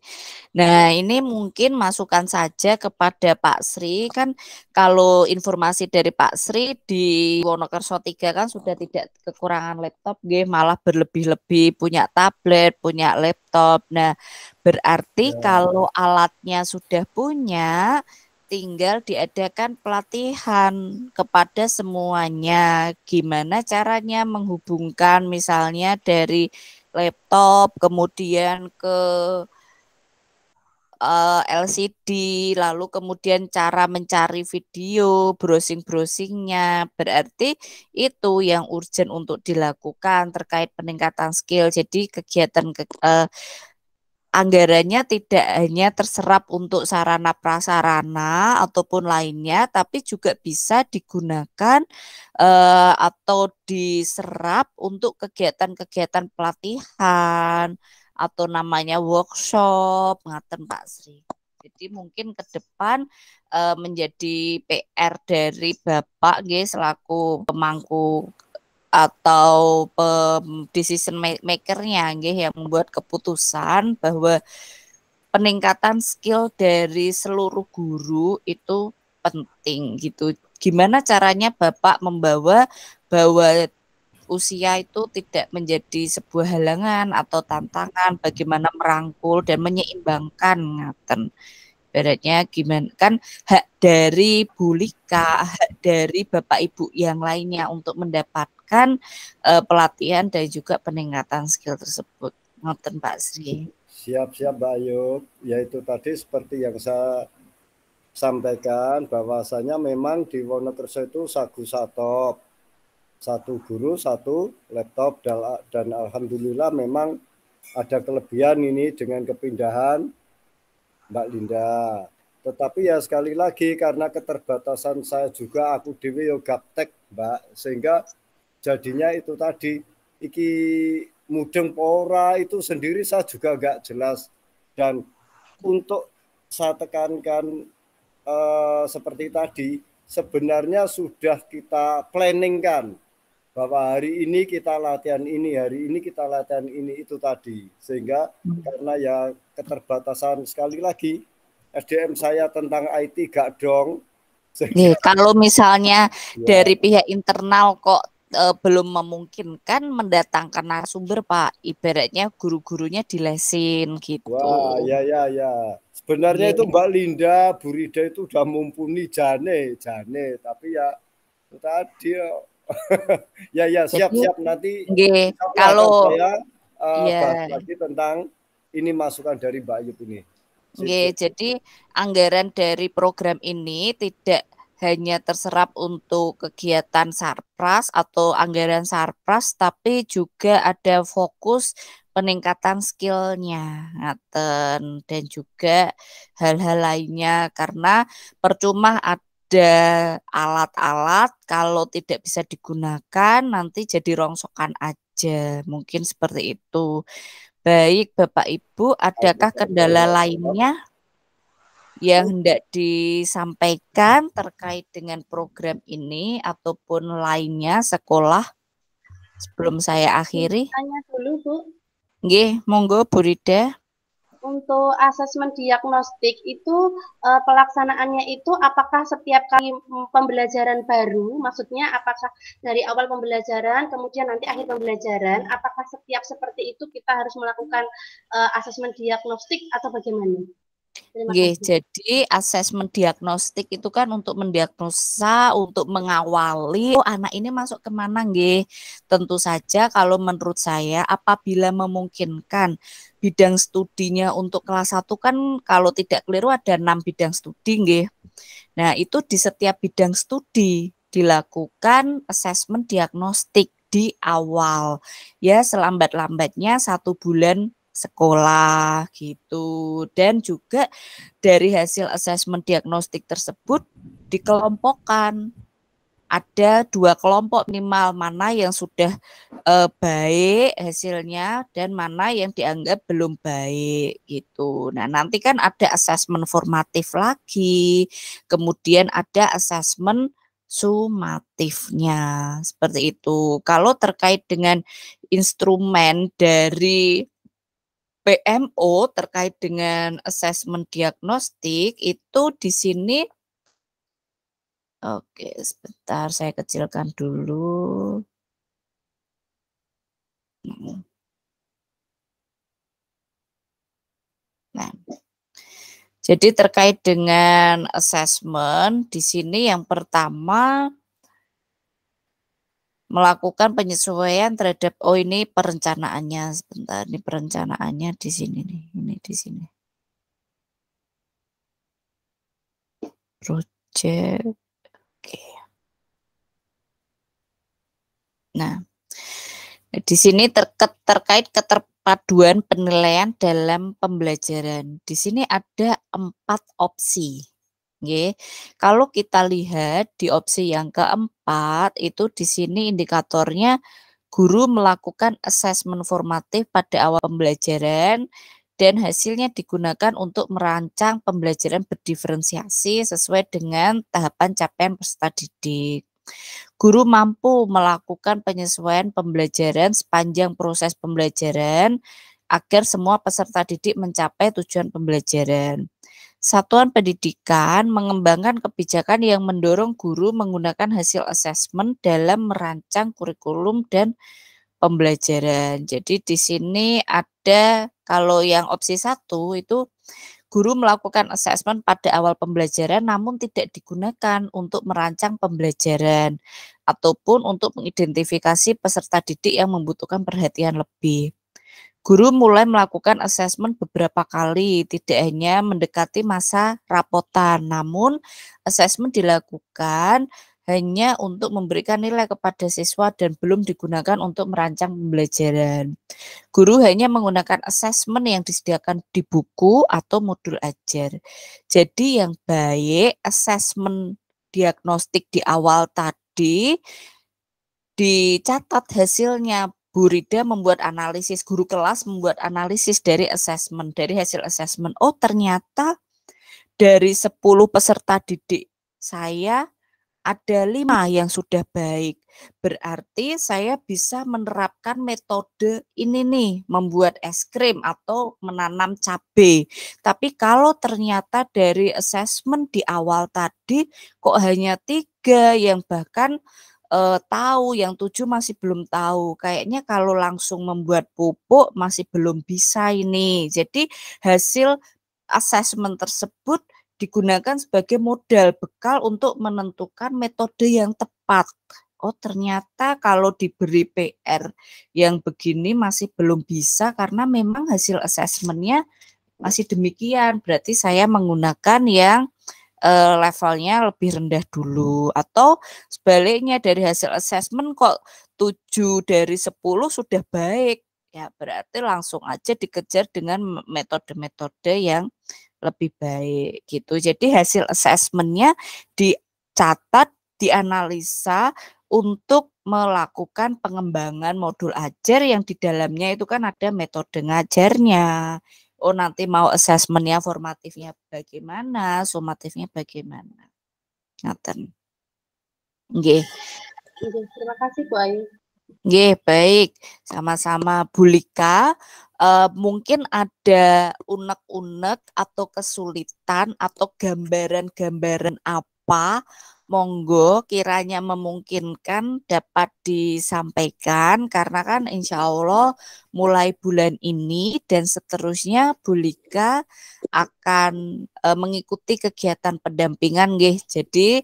Nah, ini mungkin masukan saja kepada Pak Sri. Kan kalau informasi dari Pak Sri di Wonokerso 3 kan sudah tidak kekurangan laptop, malah berlebih-lebih punya tablet, punya laptop. Nah, berarti kalau alatnya sudah punya, tinggal diadakan pelatihan kepada semuanya. Gimana caranya menghubungkan misalnya dari laptop, kemudian ke LCD, lalu kemudian cara mencari video, browsing-browsingnya. Berarti itu yang urgent untuk dilakukan terkait peningkatan skill. Jadi kegiatan anggarannya tidak hanya terserap untuk sarana prasarana ataupun lainnya, tapi juga bisa digunakan atau diserap untuk kegiatan-kegiatan pelatihan atau namanya workshop, ngaten Pak Sri. Jadi mungkin ke depan menjadi PR dari Bapak selaku pemangku atau decision makernya yang membuat keputusan bahwa peningkatan skill dari seluruh guru itu penting gitu. Gimana caranya Bapak membawa bahwa usia itu tidak menjadi sebuah halangan atau tantangan, bagaimana merangkul dan menyeimbangkan ngaten. Ibaratnya gimana kan hak dari Bu Lika, hak dari Bapak Ibu yang lainnya untuk mendapatkan pelatihan dan juga peningkatan skill tersebut. Ngoten Pak Sri. Siap-siap Mbak Ayub, yaitu tadi seperti yang saya sampaikan bahwasanya memang di Wonokerso itu sagu satop, satu guru, satu laptop, dan alhamdulillah memang ada kelebihan ini dengan kepindahan Mbak Linda. Tetapi ya sekali lagi karena keterbatasan saya juga, aku dewe yo gaptek Mbak, sehingga jadinya itu tadi iki mudeng pora itu sendiri saya juga nggak jelas. Dan untuk saya tekankan seperti tadi, sebenarnya sudah kita planningkan bahwa hari ini kita latihan ini, hari ini kita latihan ini, itu tadi. Sehingga karena ya keterbatasan sekali lagi SDM saya tentang IT gak dong. Sehingga, kalau misalnya dari pihak internal kok belum memungkinkan mendatangkan narasumber Pak, ibaratnya guru-gurunya dilesin gitu. Wah, ya. Sebenarnya itu Mbak Linda, Bu Rida itu udah mumpuni jane, tapi ya tadi ya siap nanti kalau saya bahas lagi tentang ini masukan dari Mbak Ayub ini. Jadi anggaran dari program ini tidak hanya terserap untuk kegiatan sarpras atau anggaran sarpras, tapi juga ada fokus peningkatan skillnya, ngaten, dan juga hal-hal lainnya, karena percuma ada alat-alat kalau tidak bisa digunakan nanti jadi rongsokan aja, mungkin seperti itu. Baik Bapak Ibu, adakah kendala lainnya yang hendak disampaikan terkait dengan program ini ataupun lainnya sekolah sebelum saya akhiri? Tanya dulu Bu. Nggih, monggo Bu Rida. Untuk asesmen diagnostik itu pelaksanaannya itu apakah setiap kali pembelajaran baru, maksudnya apakah dari awal pembelajaran kemudian nanti akhir pembelajaran, apakah setiap seperti itu kita harus melakukan asesmen diagnostik atau bagaimana? Terima Nggih, kasih. jadi asesmen diagnostik itu kan untuk mendiagnosa, untuk mengawali anak ini masuk kemana nggih. Tentu saja kalau menurut saya apabila memungkinkan bidang studinya untuk kelas 1 kan kalau tidak keliru ada 6 bidang studi nggih. Nah, itu di setiap bidang studi dilakukan asesmen diagnostik di awal. Ya, selambat-lambatnya 1 bulan sekolah gitu. Dan juga dari hasil asesmen diagnostik tersebut dikelompokkan. Ada 2 kelompok minimal, mana yang sudah baik hasilnya dan mana yang dianggap belum baik gitu. Nah, nanti kan ada asesmen formatif lagi, kemudian ada asesmen sumatifnya, seperti itu. Kalau terkait dengan instrumen dari PMO terkait dengan asesmen diagnostik itu di sini. Oke, sebentar saya kecilkan dulu. Nah, jadi terkait dengan asesmen di sini yang pertama melakukan penyesuaian terhadap ini perencanaannya, sebentar, ini perencanaannya di sini nih, ini di sini. Project. Oke. Nah, di sini terkait keterpaduan penilaian dalam pembelajaran. Di sini ada 4 opsi. Oke. Kalau kita lihat di opsi yang keempat itu di sini indikatornya guru melakukan asesmen formatif pada awal pembelajaran dan hasilnya digunakan untuk merancang pembelajaran berdiferensiasi sesuai dengan tahapan capaian peserta didik. Guru mampu melakukan penyesuaian pembelajaran sepanjang proses pembelajaran agar semua peserta didik mencapai tujuan pembelajaran. Satuan pendidikan mengembangkan kebijakan yang mendorong guru menggunakan hasil asesmen dalam merancang kurikulum dan pembelajaran. Jadi di sini ada kalau yang opsi 1 itu guru melakukan asesmen pada awal pembelajaran namun tidak digunakan untuk merancang pembelajaran ataupun untuk mengidentifikasi peserta didik yang membutuhkan perhatian lebih. Guru mulai melakukan asesmen beberapa kali, tidak hanya mendekati masa rapotan, namun asesmen dilakukan hanya untuk memberikan nilai kepada siswa dan belum digunakan untuk merancang pembelajaran. Guru hanya menggunakan asesmen yang disediakan di buku atau modul ajar. Jadi yang baik asesmen diagnostik di awal tadi dicatat hasilnya. Bu Rida membuat analisis, guru kelas membuat analisis dari asesmen, dari hasil asesmen. Oh, ternyata dari 10 peserta didik saya ada 5 yang sudah baik. Berarti saya bisa menerapkan metode ini nih, membuat es krim atau menanam cabai. Tapi kalau ternyata dari asesmen di awal tadi kok hanya 3 yang bahkan tahu, yang 7 masih belum tahu. Kayaknya kalau langsung membuat pupuk masih belum bisa ini. Jadi hasil asesmen tersebut digunakan sebagai modal bekal untuk menentukan metode yang tepat. Oh, ternyata kalau diberi PR yang begini masih belum bisa karena memang hasil asesmennya masih demikian. Berarti saya menggunakan yang levelnya lebih rendah dulu, atau sebaliknya dari hasil asesmen kok 7 dari 10 sudah baik, ya berarti langsung aja dikejar dengan metode-metode yang lebih baik gitu. Jadi hasil asesmennya dicatat, dianalisa untuk melakukan pengembangan modul ajar yang di dalamnya itu kan ada metode ngajarnya. Oh, nanti mau asesmennya formatifnya bagaimana, sumatifnya bagaimana. Ngaten. Nggih. Terima kasih Bu Ayu. Nggih, baik. Sama-sama Bu Lika. mungkin ada unek-unek atau kesulitan atau gambaran-gambaran apa, monggo kiranya memungkinkan dapat disampaikan, karena kan insya Allah mulai bulan ini dan seterusnya Bu Lika akan mengikuti kegiatan pendampingan nggih. Jadi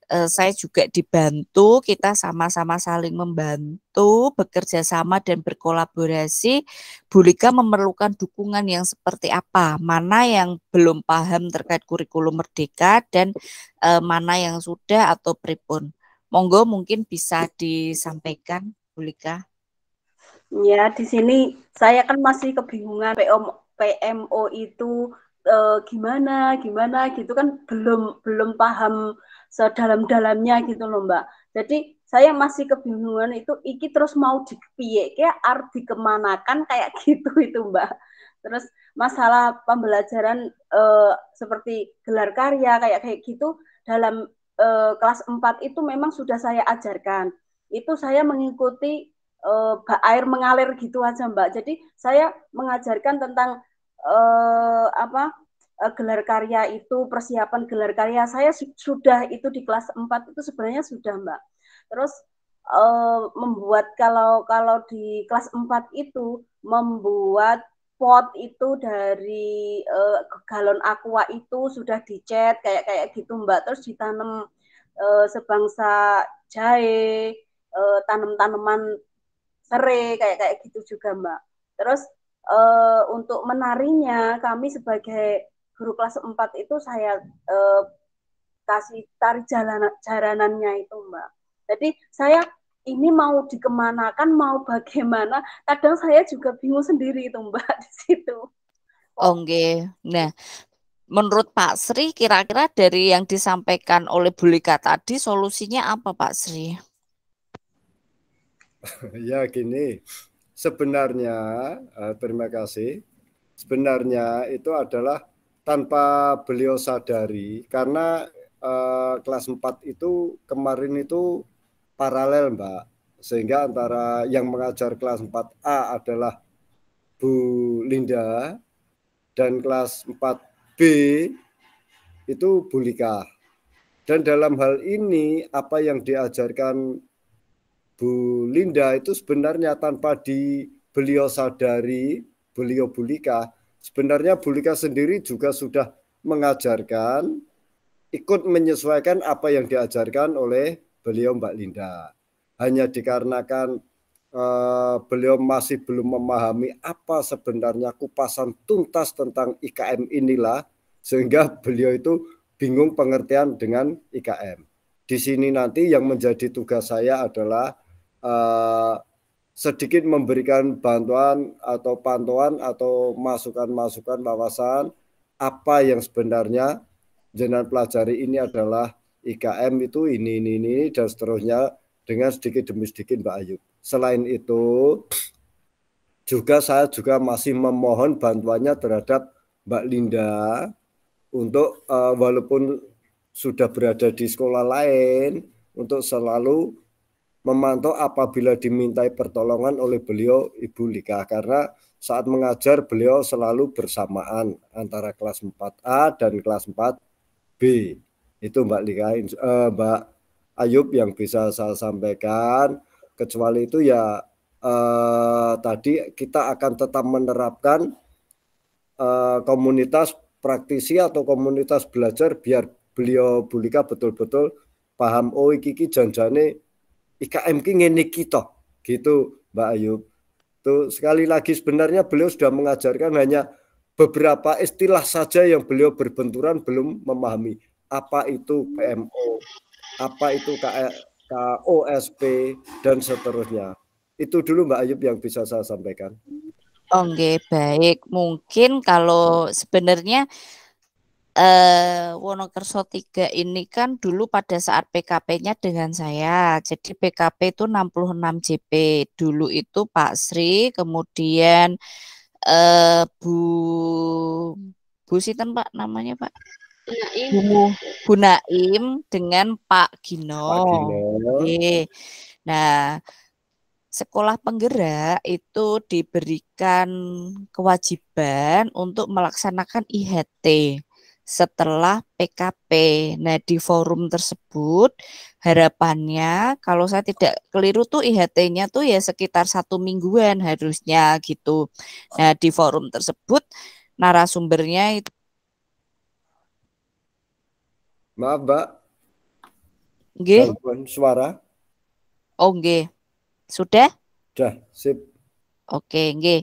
saya juga dibantu, kita sama-sama saling membantu, bekerja sama dan berkolaborasi. Bu Lika memerlukan dukungan yang seperti apa? Mana yang belum paham terkait kurikulum merdeka dan mana yang sudah atau pripun? Monggo mungkin bisa disampaikan, Bu Lika. Ya, di sini saya kan masih kebingungan PMO itu gimana gitu kan belum paham sedalam-dalamnya gitu loh Mbak. Jadi saya masih kebingungan itu iki terus mau dipiye kayak arti kemanakan kayak gitu itu Mbak. Terus masalah pembelajaran seperti gelar karya kayak gitu dalam kelas 4 itu memang sudah saya ajarkan. Itu saya mengikuti air mengalir gitu aja Mbak. Jadi saya mengajarkan tentang gelar karya itu, persiapan gelar karya saya sudah itu di kelas 4 itu sebenarnya sudah Mbak. Terus membuat kalau di kelas 4 itu membuat pot itu dari galon aqua itu sudah dicat kayak gitu Mbak. Terus ditanam sebangsa jahe, tanam-tanaman serai kayak gitu juga Mbak. Terus untuk menarinya kami sebagai guru kelas 4 itu saya kasih tari jalanannya itu Mbak. Jadi saya ini mau dikemanakan, mau bagaimana, kadang saya juga bingung sendiri itu Mbak di situ. Oke, nah menurut Pak Sri kira-kira dari yang disampaikan oleh Bu Lika tadi solusinya apa Pak Sri? Ya gini, sebenarnya terima kasih. Sebenarnya itu adalah tanpa beliau sadari karena kelas 4 itu kemarin itu paralel Mbak. Sehingga antara yang mengajar kelas 4A adalah Bu Linda dan kelas 4B itu Bu Lika. Dan dalam hal ini apa yang diajarkan Bu Linda itu sebenarnya tanpa beliau sadari, beliau Bu Lika, sebenarnya Bu Lika sendiri juga sudah mengajarkan, ikut menyesuaikan apa yang diajarkan oleh beliau Mbak Linda. Hanya dikarenakan beliau masih belum memahami apa sebenarnya kupasan tuntas tentang IKM inilah, sehingga beliau itu bingung pengertian dengan IKM. Di sini nanti yang menjadi tugas saya adalah sedikit memberikan bantuan atau pantauan atau masukan-masukan wawasan apa yang sebenarnya jenengan pelajari ini adalah IKM itu ini dan seterusnya dengan sedikit demi sedikit Mbak Ayu. Selain itu juga saya juga masih memohon bantuannya terhadap Mbak Linda untuk walaupun sudah berada di sekolah lain untuk selalu memantau apabila dimintai pertolongan oleh beliau Ibu Lika, karena saat mengajar beliau selalu bersamaan antara kelas 4A dan kelas 4B. Itu Mbak Lika, Mbak Ayub yang bisa saya sampaikan. Kecuali itu ya tadi kita akan tetap menerapkan komunitas praktisi atau komunitas belajar biar beliau Bu Lika betul-betul paham oh iki janjane IKM ki ngene kita gitu Mbak Ayub. Tuh sekali lagi sebenarnya beliau sudah mengajarkan hanya beberapa istilah saja yang beliau berbenturan belum memahami apa itu PMO, apa itu KOSP dan seterusnya. Itu dulu Mbak Ayub yang bisa saya sampaikan. Oke, baik. Mungkin kalau sebenarnya Wonokerso 3 ini kan dulu pada saat PKP-nya dengan saya. Jadi PKP itu 66 JP. Dulu itu Pak Sri, kemudian Bu Sinten Pak namanya Pak? Bu Naim dengan Pak Gino. Pak Gino. Oke. Nah, sekolah penggerak itu diberikan kewajiban untuk melaksanakan IHT setelah PKP. Nah, di forum tersebut harapannya kalau saya tidak keliru tuh IHT-nya tuh ya sekitar 1 mingguan harusnya gitu. Nah, di forum tersebut narasumbernya itu Maaf, Mbak, nggih. gangguan suara. Oh, nggih. Sudah? Sudah, sip. Oke, nggih.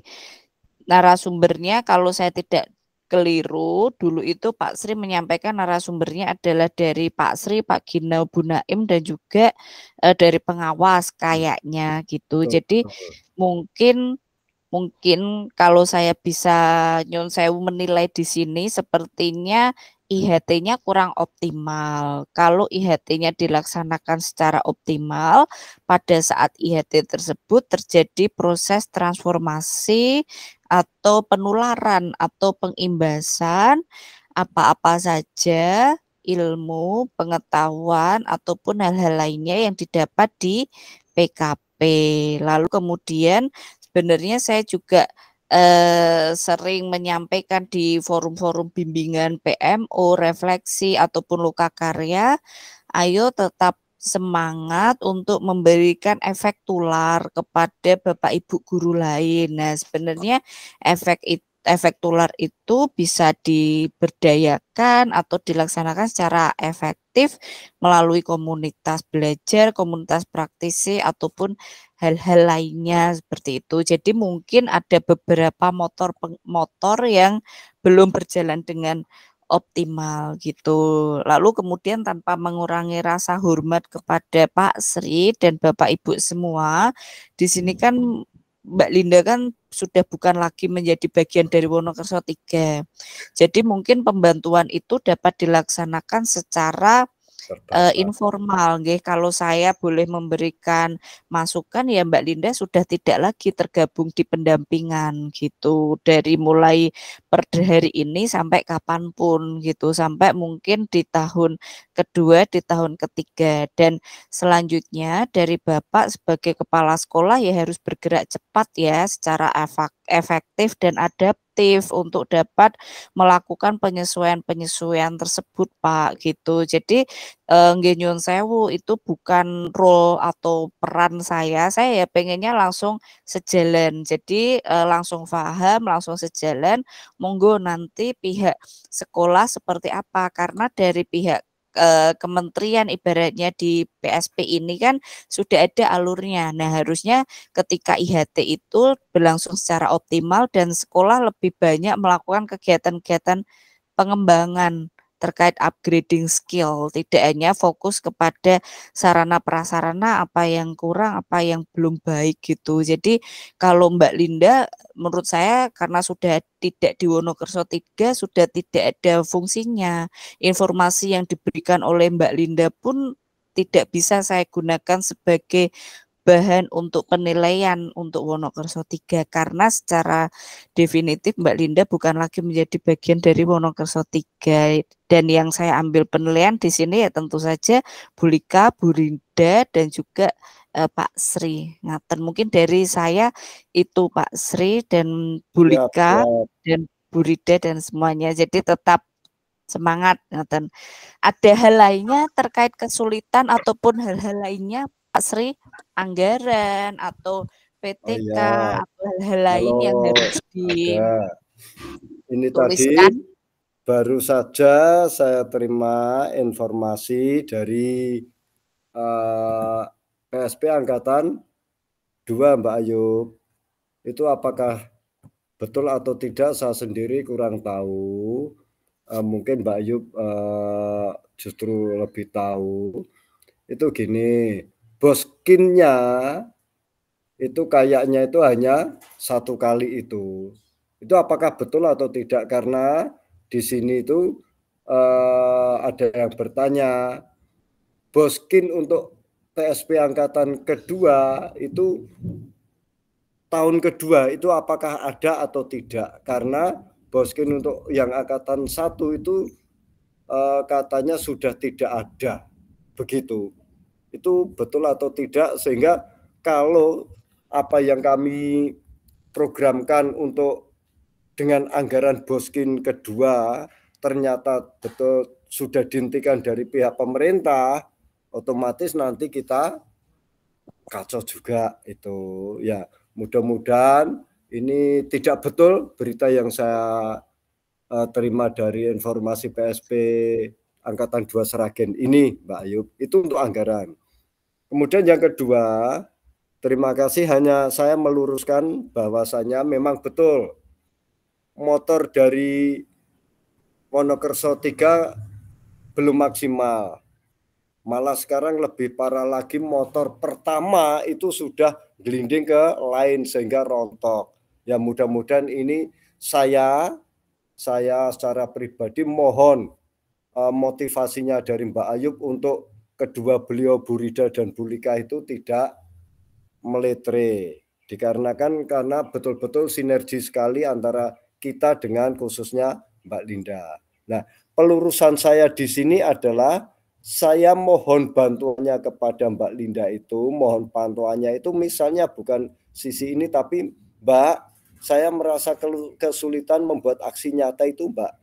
Narasumbernya kalau saya tidak keliru dulu itu Pak Sri menyampaikan narasumbernya adalah dari Pak Sri, Pak Ginau Bunaim dan juga dari pengawas kayaknya gitu. Jadi mungkin kalau saya bisa nyun sewu menilai di sini sepertinya IHT-nya kurang optimal. Kalau IHT-nya dilaksanakan secara optimal, pada saat IHT tersebut terjadi proses transformasi atau penularan atau pengimbasan apa-apa saja ilmu, pengetahuan ataupun hal-hal lainnya yang didapat di PKP. Lalu kemudian sebenarnya saya juga sering menyampaikan di forum-forum bimbingan PMO, refleksi ataupun luka karya, ayo tetap semangat untuk memberikan efek tular kepada Bapak Ibu guru lain. Nah, sebenarnya efek tular itu bisa diberdayakan atau dilaksanakan secara efektif melalui komunitas belajar, komunitas praktisi ataupun hal-hal lainnya seperti itu. Jadi mungkin ada beberapa motor yang belum berjalan dengan optimal gitu. Lalu kemudian tanpa mengurangi rasa hormat kepada Pak Sri dan Bapak Ibu semua, di sini kan Mbak Linda kan sudah bukan lagi menjadi bagian dari Wonokerso 3. Jadi mungkin pembantuan itu dapat dilaksanakan secara informal nggih. Kalau saya boleh memberikan masukan ya Mbak Linda sudah tidak lagi tergabung di pendampingan gitu. Dari mulai per hari ini sampai kapanpun gitu. Sampai mungkin di tahun kedua, di tahun ketiga. Dan selanjutnya dari Bapak sebagai kepala sekolah ya harus bergerak cepat ya secara efektif dan adaptif untuk dapat melakukan penyesuaian-penyesuaian tersebut Pak gitu. Jadi nggih nyuwun sewu itu bukan role atau peran saya ya pengennya langsung sejalan. Jadi langsung paham, langsung sejalan, monggo nanti pihak sekolah seperti apa karena dari pihak kementerian ibaratnya di PSP ini kan sudah ada alurnya. Nah, harusnya ketika IHT itu berlangsung secara optimal dan sekolah lebih banyak melakukan kegiatan-kegiatan pengembangan terkait upgrading skill, tidak hanya fokus kepada sarana prasarana apa yang kurang, apa yang belum baik gitu. Jadi kalau Mbak Linda menurut saya karena sudah tidak di Wonokerso 3 sudah tidak ada fungsinya. Informasi yang diberikan oleh Mbak Linda pun tidak bisa saya gunakan sebagai bahan untuk penilaian untuk Wonokerso 3 karena secara definitif Mbak Linda bukan lagi menjadi bagian dari Wonokerso 3 dan yang saya ambil penilaian di sini ya tentu saja Bu Lika, Bu Rinda dan juga Pak Sri. Ngaten mungkin dari saya itu Pak Sri dan Bu Lika dan Bu Rida dan semuanya. Jadi tetap semangat ngaten. Ada hal lainnya terkait kesulitan ataupun hal-hal lainnya Pak Sri, anggaran atau PTK atau hal-hal lain yang harus ini tadi baru saja saya terima informasi dari PSP Angkatan 2 Mbak Ayub. Itu apakah betul atau tidak saya sendiri kurang tahu. Mungkin Mbak Ayub justru lebih tahu. Itu gini, boskinnya itu kayaknya itu hanya 1 kali itu. Itu apakah betul atau tidak? Karena di sini itu ada yang bertanya, boskin untuk PSP Angkatan kedua itu tahun kedua itu apakah ada atau tidak? Karena boskin untuk yang Angkatan 1 itu katanya sudah tidak ada. Begitu. Itu betul atau tidak? Sehingga kalau apa yang kami programkan untuk dengan anggaran Boskin kedua ternyata betul sudah dihentikan dari pihak pemerintah, otomatis nanti kita kacau juga itu. Ya, mudah-mudahan ini tidak betul berita yang saya terima dari informasi PSP Angkatan 2 Sragen ini, Mbak Ayub. Itu untuk anggaran. Kemudian yang kedua, terima kasih, hanya saya meluruskan bahwasanya memang betul motor dari Wonokerso 3 belum maksimal. Malah sekarang lebih parah lagi, motor pertama itu sudah gelinding ke lain sehingga rontok. Ya mudah-mudahan ini saya secara pribadi mohon motivasinya dari Mbak Ayub untuk kedua beliau Bu Rida dan Bu Lika itu tidak meletre. Dikarenakan karena betul-betul sinergi sekali antara kita dengan khususnya Mbak Linda. Nah, pelurusan saya di sini adalah saya mohon bantuannya kepada Mbak Linda itu, mohon bantuannya itu misalnya bukan sisi ini, tapi Mbak, saya merasa kesulitan membuat aksi nyata itu Mbak.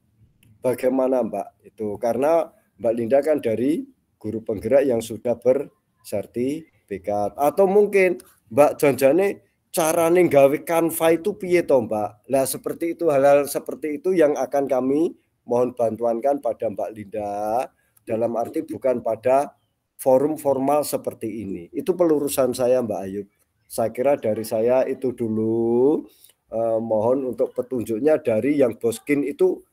Bagaimana Mbak? Itu karena Mbak Linda kan dari guru penggerak yang sudah bersertifikat. Atau mungkin Mbak Janjane carane gawe Canva itu piye toh Mbak? Nah seperti itu, hal-hal seperti itu yang akan kami mohon bantuankan pada Mbak Linda, dalam arti bukan pada forum formal seperti ini. Itu pelurusan saya Mbak Ayub. Saya kira dari saya itu dulu. Mohon untuk petunjuknya dari yang Boskin itu,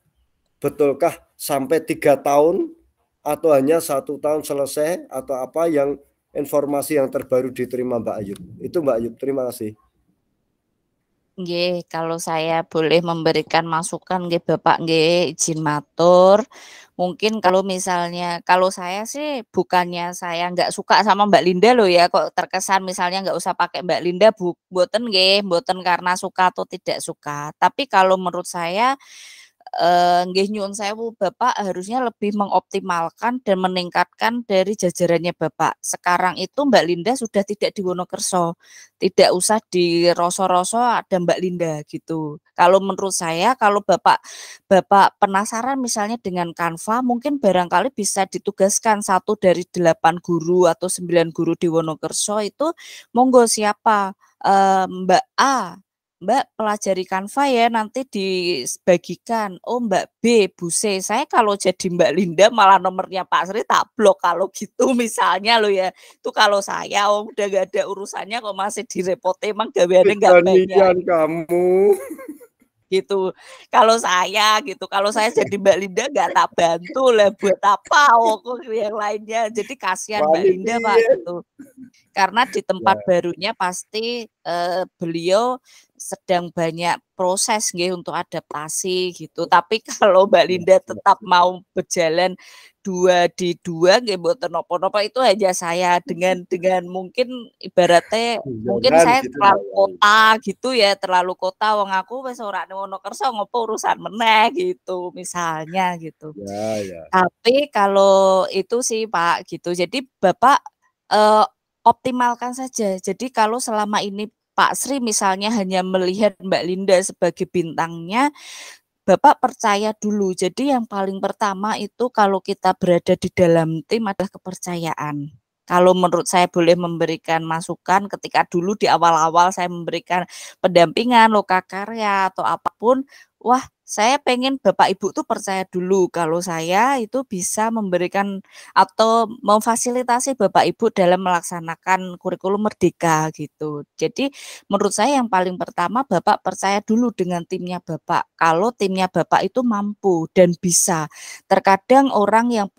betulkah sampai 3 tahun atau hanya 1 tahun selesai atau apa, yang informasi yang terbaru diterima Mbak Ayub. Itu Mbak Ayub, terima kasih. Nggih, kalau saya boleh memberikan masukan nggih Bapak nggih, izin matur. Mungkin kalau misalnya, kalau saya sih bukannya saya nggak suka sama Mbak Linda loh ya, kok terkesan misalnya nggak usah pakai Mbak Linda, mboten nggih, mboten karena suka atau tidak suka. Tapi kalau menurut saya nggih nyuwun sewu, Bapak harusnya lebih mengoptimalkan dan meningkatkan dari jajarannya Bapak. Sekarang itu Mbak Linda sudah tidak di Wonokerso, tidak usah di Roso-Roso ada Mbak Linda gitu. Kalau menurut saya, kalau Bapak penasaran misalnya dengan Canva, mungkin barangkali bisa ditugaskan 1 dari 8 guru atau 9 guru di Wonokerso itu, monggo siapa, Mbak A, Mbak pelajari Canva ya, nanti dibagikan. Oh Mbak B, Bu C. Saya kalau jadi Mbak Linda malah nomornya Pak Sri tak blok kalau gitu misalnya loh ya. Itu kalau saya udah gak ada urusannya kok masih direpotin, emang gaweannya gak banyak. Kamu. Gitu. Kalau saya jadi Mbak Linda gak tak bantu lah, buat apa kok yang lainnya. Jadi kasihan Mbak Linda Pak gitu. Karena di tempat barunya pasti beliau sedang banyak proses nggih untuk adaptasi gitu. Tapi kalau Mbak Linda tetap mau berjalan 2 di 2 nggih mboten napa-napa, itu aja saya dengan mungkin ibaratnya mungkin saya gitu, terlalu kota gitu ya, terlalu kota, wong aku wis ora ning Wonokerso ngopo urusan meneh gitu misalnya gitu. Ya. Tapi kalau itu sih Pak gitu. Jadi Bapak optimalkan saja. Jadi kalau selama ini Pak Sri misalnya hanya melihat Mbak Linda sebagai bintangnya, Bapak percaya dulu. Jadi yang paling pertama itu kalau kita berada di dalam tim adalah kepercayaan. Kalau menurut saya boleh memberikan masukan, ketika dulu di awal-awal saya memberikan pendampingan, lokakarya atau apapun, wah saya pengen Bapak Ibu tuh percaya dulu kalau saya itu bisa memberikan atau memfasilitasi Bapak Ibu dalam melaksanakan kurikulum Merdeka gitu. Jadi menurut saya yang paling pertama Bapak percaya dulu dengan timnya Bapak. Kalau timnya Bapak itu mampu dan bisa. Terkadang orang yang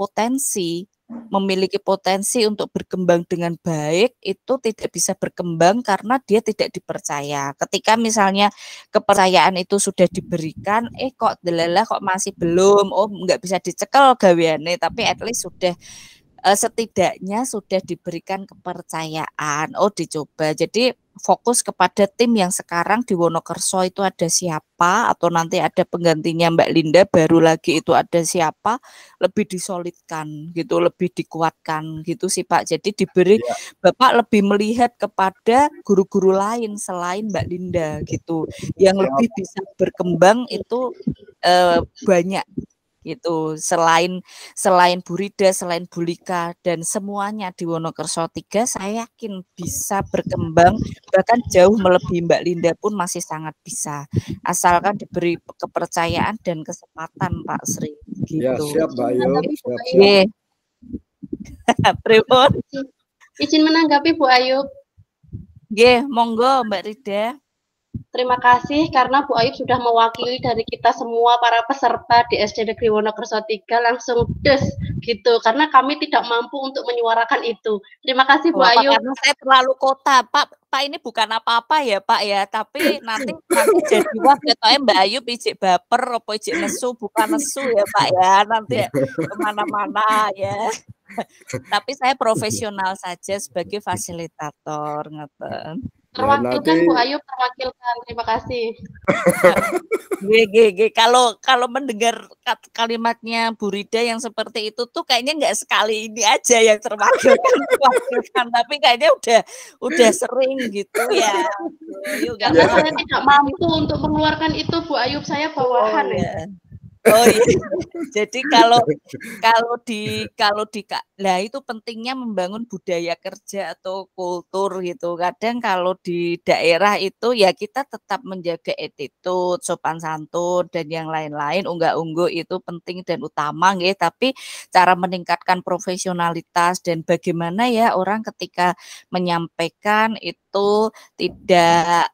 memiliki potensi untuk berkembang dengan baik itu tidak bisa berkembang karena dia tidak dipercaya. Ketika misalnya kepercayaan itu sudah diberikan, kok delalah kok masih belum, oh nggak bisa dicekel gaweane, tapi at least sudah setidaknya sudah diberikan kepercayaan. Oh, dicoba. Jadi fokus kepada tim yang sekarang di Wonokerso itu ada siapa, atau nanti ada penggantinya Mbak Linda baru lagi itu ada siapa, lebih disolidkan gitu, lebih dikuatkan gitu sih Pak. Jadi diberi Bapak lebih melihat kepada guru-guru lain selain Mbak Linda gitu, yang lebih bisa berkembang itu banyak gitu, selain Bu Rida, selain Bu Lika, dan semuanya di Wonokerso 3 saya yakin bisa berkembang, bahkan jauh melebihi Mbak Linda pun masih sangat bisa, asalkan diberi kepercayaan dan kesempatan Pak Sri Ya, gitu. siap Mbak Ayu, siap. Nggih. Pripun? Izin menanggapi Bu Ayu. Nggih, monggo Mbak Rida. Terima kasih karena Bu Ayub sudah mewakili dari kita semua para peserta di SD Negeri Wonokerso 3 langsung des gitu, karena kami tidak mampu untuk menyuarakan itu. Terima kasih Bu Ayub. Karena saya terlalu kota, Pak ini bukan apa-apa ya Pak ya, tapi nanti jadi wah ketoknya Mbak Ayu ijik baper apa ijik nesu, bukan nesu ya Pak ya, nanti kemana-mana ya. Tapi saya profesional saja sebagai fasilitator, ngeten. Terwakilkan Bu Ayu, terwakilkan. Terima kasih. Kalau mendengar kalimatnya Bu Rida yang seperti itu tuh kayaknya nggak sekali ini aja yang terwakilkan, tapi kayaknya udah sering gitu ya. Karena saya tidak mampu untuk mengeluarkan itu Bu Ayub, saya bawahan ya. Oh iya. Jadi kalau lah itu pentingnya membangun budaya kerja atau kultur gitu. Kadang kalau di daerah itu ya kita tetap menjaga attitude, sopan santun dan yang lain-lain, unggah-ungguh itu penting dan utama nggih, tapi cara meningkatkan profesionalitas dan bagaimana ya orang ketika menyampaikan itu tidak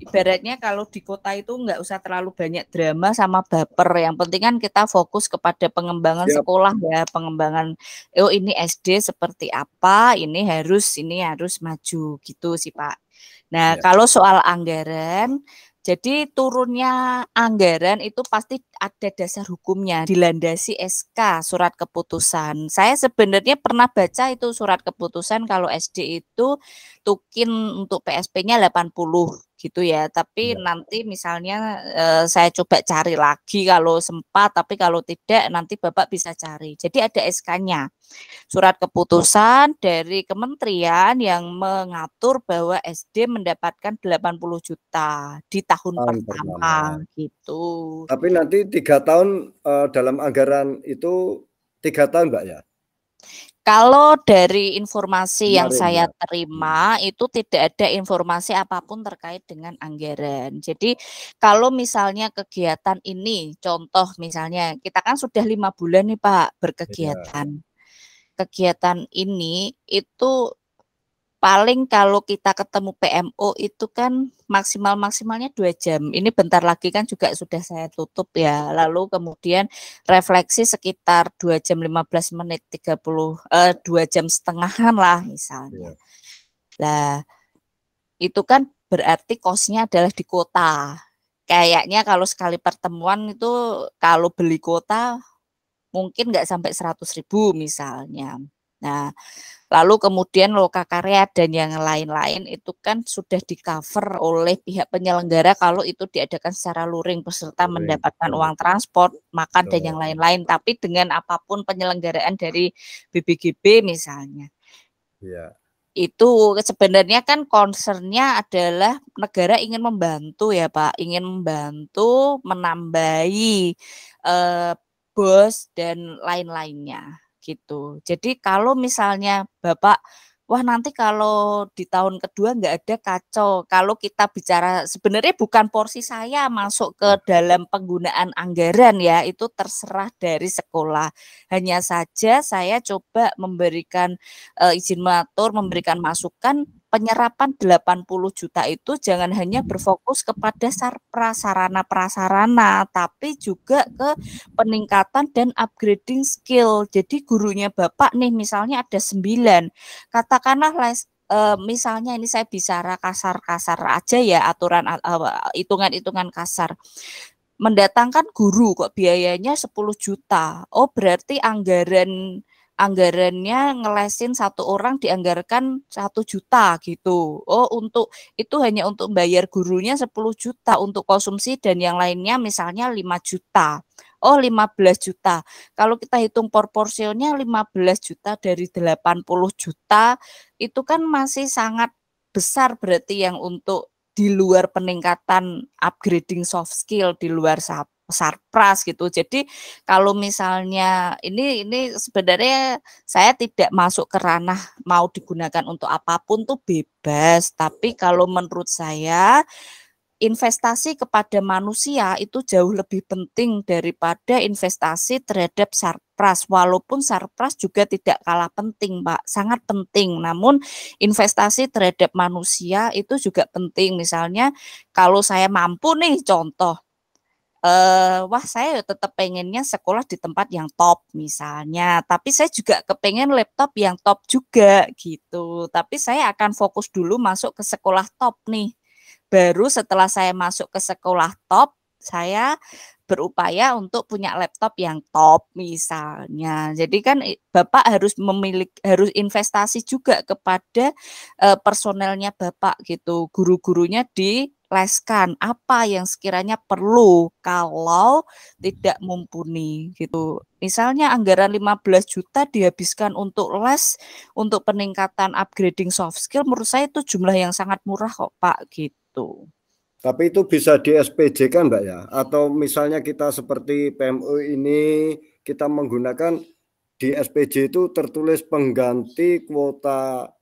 ibaratnya kalau di kota itu nggak usah terlalu banyak drama sama baper. Yang penting kan kita fokus kepada pengembangan sekolah ya, pengembangan ini SD seperti apa, ini harus maju gitu sih Pak. Nah, kalau soal anggaran, jadi turunnya anggaran itu pasti ada dasar hukumnya, dilandasi SK, surat keputusan. Saya sebenarnya pernah baca itu surat keputusan kalau SD itu tukin untuk PSP-nya 80 gitu ya, tapi nanti misalnya saya coba cari lagi kalau sempat, tapi kalau tidak nanti Bapak bisa cari. Jadi ada SK-nya, surat keputusan dari kementerian yang mengatur bahwa SD mendapatkan 80 juta di tahun pertama gitu. Tapi nanti 3 tahun dalam anggaran itu 3 tahun Mbak ya? Kalau dari informasi yang saya terima itu tidak ada informasi apapun terkait dengan anggaran. Jadi kalau misalnya kegiatan ini, contoh misalnya kita kan sudah 5 bulan nih Pak berkegiatan. Kegiatan ini itu paling kalau kita ketemu PMO itu kan maksimalnya 2 jam. Ini bentar lagi kan juga sudah saya tutup ya. Lalu kemudian refleksi sekitar 2 jam 15 menit 2 jam setengahan lah misalnya. Nah, itu kan berarti kosnya adalah di kota. Kayaknya kalau sekali pertemuan itu kalau beli kuota mungkin nggak sampai 100.000 misalnya. Nah, lalu kemudian lokakarya dan yang lain-lain itu kan sudah di-cover oleh pihak penyelenggara kalau itu diadakan secara luring, peserta mendapatkan uang transport, makan dan yang lain-lain, tapi dengan apapun penyelenggaraan dari BBGB misalnya. Itu sebenarnya kan concern-nya adalah negara ingin membantu ya Pak, ingin membantu menambahi bos dan lain-lainnya gitu. Jadi kalau misalnya Bapak, wah nanti kalau di tahun kedua nggak ada kacau. Kalau kita bicara sebenarnya bukan porsi saya masuk ke dalam penggunaan anggaran ya, itu terserah dari sekolah. Hanya saja saya coba memberikan izin mengatur, memberikan masukan penyerapan 80 juta itu jangan hanya berfokus kepada prasarana-prasarana, tapi juga ke peningkatan dan upgrading skill. Jadi gurunya Bapak nih misalnya ada 9, katakanlah misalnya ini saya bicara kasar-kasar aja ya, aturan hitungan-hitungan kasar. Mendatangkan guru kok biayanya 10 juta. Oh berarti anggaran anggarannya ngelesin satu orang dianggarkan 1 juta gitu. Oh, untuk itu hanya untuk bayar gurunya 10 juta, untuk konsumsi dan yang lainnya misalnya 5 juta. Oh, 15 juta. Kalau kita hitung proporsinya 15 juta dari 80 juta itu kan masih sangat besar, berarti yang untuk di luar peningkatan upgrading soft skill, di luar sarpras gitu. Jadi kalau misalnya ini sebenarnya saya tidak masuk ke ranah mau digunakan untuk apapun tuh bebas, tapi kalau menurut saya investasi kepada manusia itu jauh lebih penting daripada investasi terhadap sarpras. Walaupun sarpras juga tidak kalah penting, Pak, sangat penting. Namun investasi terhadap manusia itu juga penting. Misalnya kalau saya mampu nih, contoh, wah saya tetap pengennya sekolah di tempat yang top misalnya, tapi saya juga kepengen laptop yang top juga gitu. Tapi saya akan fokus dulu masuk ke sekolah top nih. Baru setelah saya masuk ke sekolah top, saya berupaya untuk punya laptop yang top misalnya. Jadi kan Bapak harus harus investasi juga kepada personelnya Bapak gitu. Guru-gurunya dileskan apa yang sekiranya perlu kalau tidak mumpuni gitu. Misalnya anggaran 15 juta dihabiskan untuk les, untuk peningkatan upgrading soft skill, menurut saya itu jumlah yang sangat murah kok Pak gitu. Tapi itu bisa di SPJ kan Mbak ya? Atau misalnya kita seperti PMU ini, kita menggunakan di SPJ itu tertulis pengganti kuota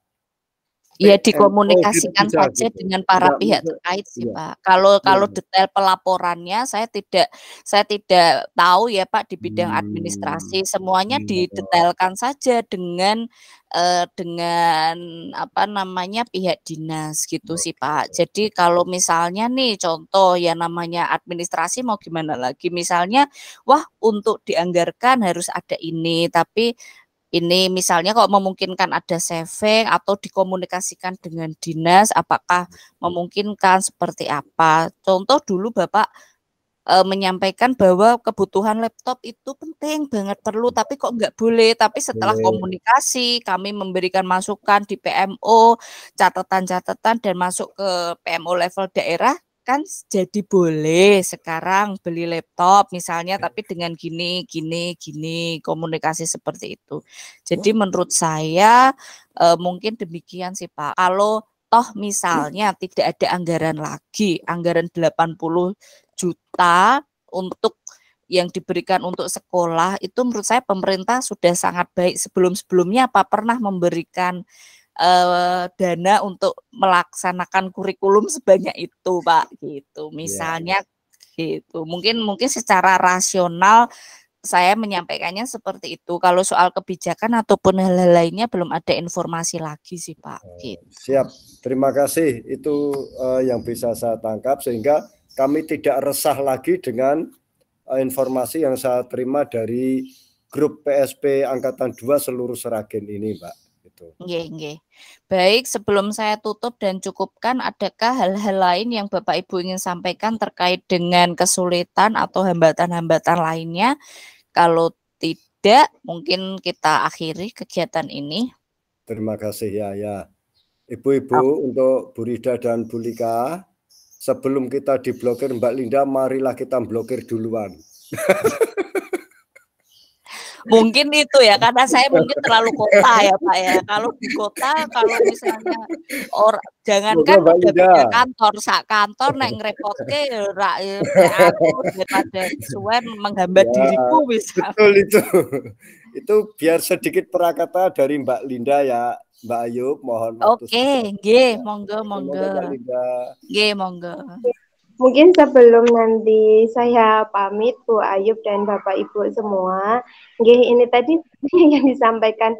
Ya PMO gitu dikomunikasikan bisa saja gitu. dengan para Enggak, pihak terkait sih iya. Pak. Kalau Iya. detail pelaporannya saya tidak tahu ya Pak di bidang administrasi. Semuanya didetailkan saja dengan apa namanya pihak dinas gitu sih Pak. Jadi kalau misalnya nih contoh ya namanya administrasi mau gimana lagi, misalnya wah untuk dianggarkan harus ada ini, tapi ini misalnya kok memungkinkan ada saving atau dikomunikasikan dengan dinas, apakah memungkinkan seperti apa. Contoh dulu Bapak menyampaikan bahwa kebutuhan laptop itu penting banget perlu, tapi kok nggak boleh. Tapi setelah komunikasi, kami memberikan masukan di PMO, catatan-catatan dan masuk ke PMO level daerah, kan jadi boleh sekarang beli laptop misalnya, tapi dengan gini komunikasi seperti itu. Jadi menurut saya mungkin demikian sih Pak. Kalau toh misalnya tidak ada anggaran lagi, anggaran 80 juta untuk yang diberikan untuk sekolah, itu menurut saya pemerintah sudah sangat baik. Sebelum-sebelumnya apa pernah memberikan dana untuk melaksanakan kurikulum sebanyak itu Pak gitu. Misalnya gitu. Mungkin secara rasional saya menyampaikannya seperti itu. Kalau soal kebijakan ataupun hal-hal lainnya belum ada informasi lagi sih Pak. Gitu. Siap, terima kasih. Itu yang bisa saya tangkap sehingga kami tidak resah lagi dengan informasi yang saya terima dari grup PSP Angkatan 2 seluruh Sragen ini, Mbak. Nggih. Baik, sebelum saya tutup dan cukupkan, adakah hal-hal lain yang Bapak Ibu ingin sampaikan terkait dengan kesulitan atau hambatan-hambatan lainnya? Kalau tidak, mungkin kita akhiri kegiatan ini. Terima kasih ya. Ibu-ibu, untuk Bu Rida dan Bu Lika, sebelum kita diblokir Mbak Linda, marilah kita blokir duluan. Mungkin itu ya, karena saya mungkin terlalu kota ya Pak ya. Kalau di kota, kalau misalnya jangankan udah punya kantor, sak kantor nek ngerepotke aku daripada suwen menghambat diriku bisa. Betul itu. Itu biar sedikit prakata dari Mbak Linda ya, Mbak Ayub, mohon waktu. Oke, nggih, monggo. Mbak Linda. Nggih, monggo. Mungkin sebelum nanti saya pamit Bu Ayub dan Bapak Ibu semua, ini tadi yang disampaikan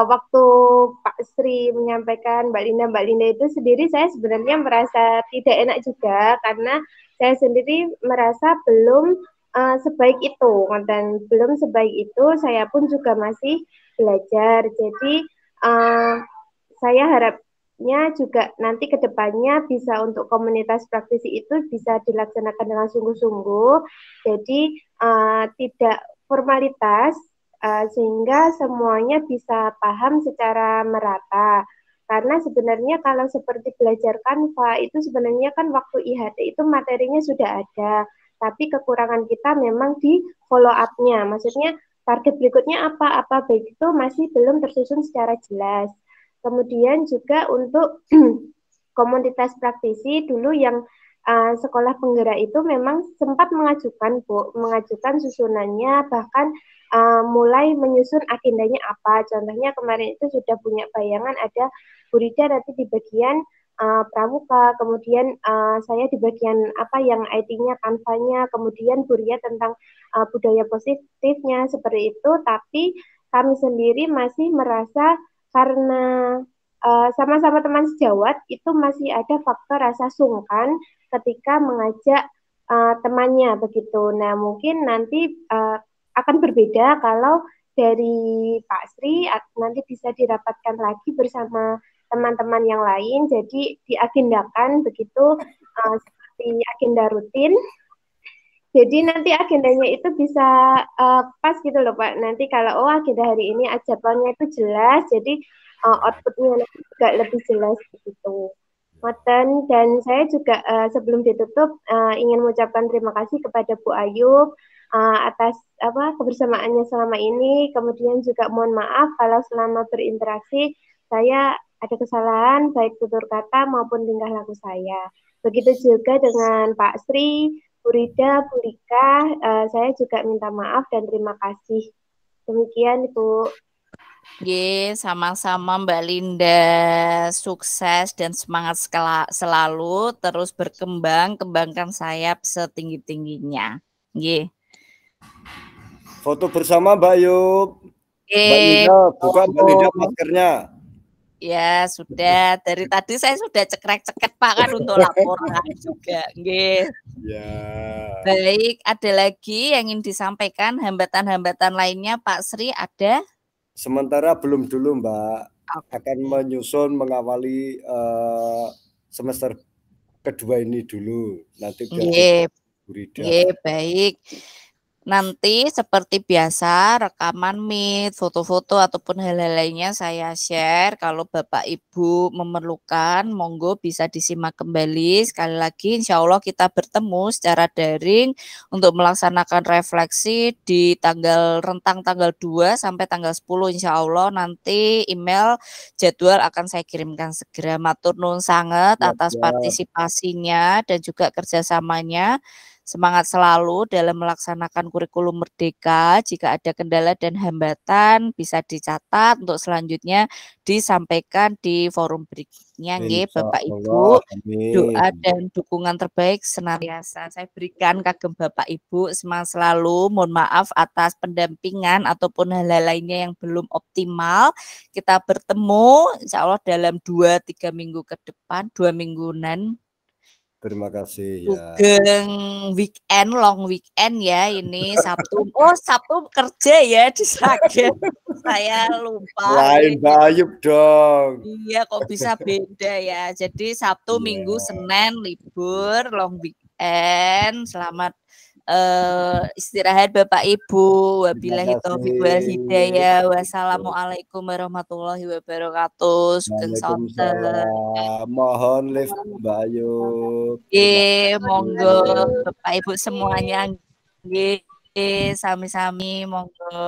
waktu Pak Sri menyampaikan Mbak Linda itu sendiri, saya sebenarnya merasa tidak enak juga karena saya sendiri merasa belum sebaik itu, dan belum sebaik itu saya pun juga masih belajar. Jadi saya harap juga nanti ke depannya bisa untuk komunitas praktisi itu bisa dilaksanakan dengan sungguh-sungguh. Jadi tidak formalitas, sehingga semuanya bisa paham secara merata. Karena sebenarnya kalau seperti belajar Canva itu sebenarnya kan waktu IHT itu materinya sudah ada, tapi kekurangan kita memang di follow up-nya. Maksudnya target berikutnya apa baik itu masih belum tersusun secara jelas. Kemudian juga untuk komunitas praktisi dulu yang sekolah penggerak itu memang sempat mengajukan susunannya, bahkan mulai menyusun agendanya apa. Contohnya kemarin itu sudah punya bayangan ada Bu Rida nanti di bagian pramuka, kemudian saya di bagian apa yang IT-nya, Canva-nya, kemudian Bu Ria tentang budaya positifnya seperti itu. Tapi kami sendiri masih merasa karena sama-sama teman sejawat itu masih ada faktor rasa sungkan ketika mengajak temannya begitu. Nah mungkin nanti akan berbeda kalau dari Pak Sri nanti bisa dirapatkan lagi bersama teman-teman yang lain, jadi diagendakan begitu seperti agenda rutin. Jadi nanti agendanya itu bisa pas gitu loh Pak. Nanti kalau agenda hari ini jadwalnya itu jelas, jadi outputnya juga lebih jelas begitu. Dan saya juga sebelum ditutup ingin mengucapkan terima kasih kepada Bu Ayu atas kebersamaannya selama ini. Kemudian juga mohon maaf kalau selama berinteraksi saya ada kesalahan baik tutur kata maupun tingkah laku saya. Begitu juga dengan Pak Sri, Bu Rida, Bu Rika, saya juga minta maaf dan terima kasih. Demikian Ibu. Sama-sama Mbak Linda, sukses dan semangat selalu, terus berkembang, kembangkan sayap setinggi-tingginya. Foto bersama Mbak Yub. Mbak Linda, buka Mbak Linda maskernya. Ya sudah, dari tadi saya sudah cekrek-cekrek Pak kan untuk laporan juga. Ya. Baik, ada lagi yang ingin disampaikan, hambatan-hambatan lainnya Pak Sri ada? Sementara belum dulu Mbak, akan menyusun mengawali semester kedua ini dulu. Nanti baik. Nanti seperti biasa rekaman Meet, foto-foto ataupun hal-hal lainnya saya share. Kalau Bapak Ibu memerlukan, monggo bisa disimak kembali. Sekali lagi insya Allah kita bertemu secara daring untuk melaksanakan refleksi di rentang tanggal 2 sampai tanggal 10 insya Allah. Nanti email jadwal akan saya kirimkan segera. Matur nuwun sangat atas partisipasinya dan juga kerjasamanya. Semangat selalu dalam melaksanakan kurikulum Merdeka. Jika ada kendala dan hambatan bisa dicatat untuk selanjutnya disampaikan di forum berikutnya. Bapak Ibu, doa dan dukungan terbaik senantiasa saya berikan kagem Bapak Ibu. Semangat selalu. Mohon maaf atas pendampingan ataupun hal-hal lainnya yang belum optimal. Kita bertemu insya Allah dalam 2-3 minggu ke depan, 2 mingguan. Terima kasih ya. Weekend, long weekend ya ini Sabtu. Sabtu kerja ya di Sragen. Saya lupa. Lain Mbak Ayub dong. Iya kok bisa beda ya. Jadi Sabtu, Minggu, Senin libur, long weekend. Selamat istirahat Bapak Ibu. Wabillahi taufiq wal hidayah. Wassalamualaikum warahmatullahi wabarakatuh. Mohon lift Mbak Ayu. Monggo Bapak Ibu semuanya. Sami-sami monggo.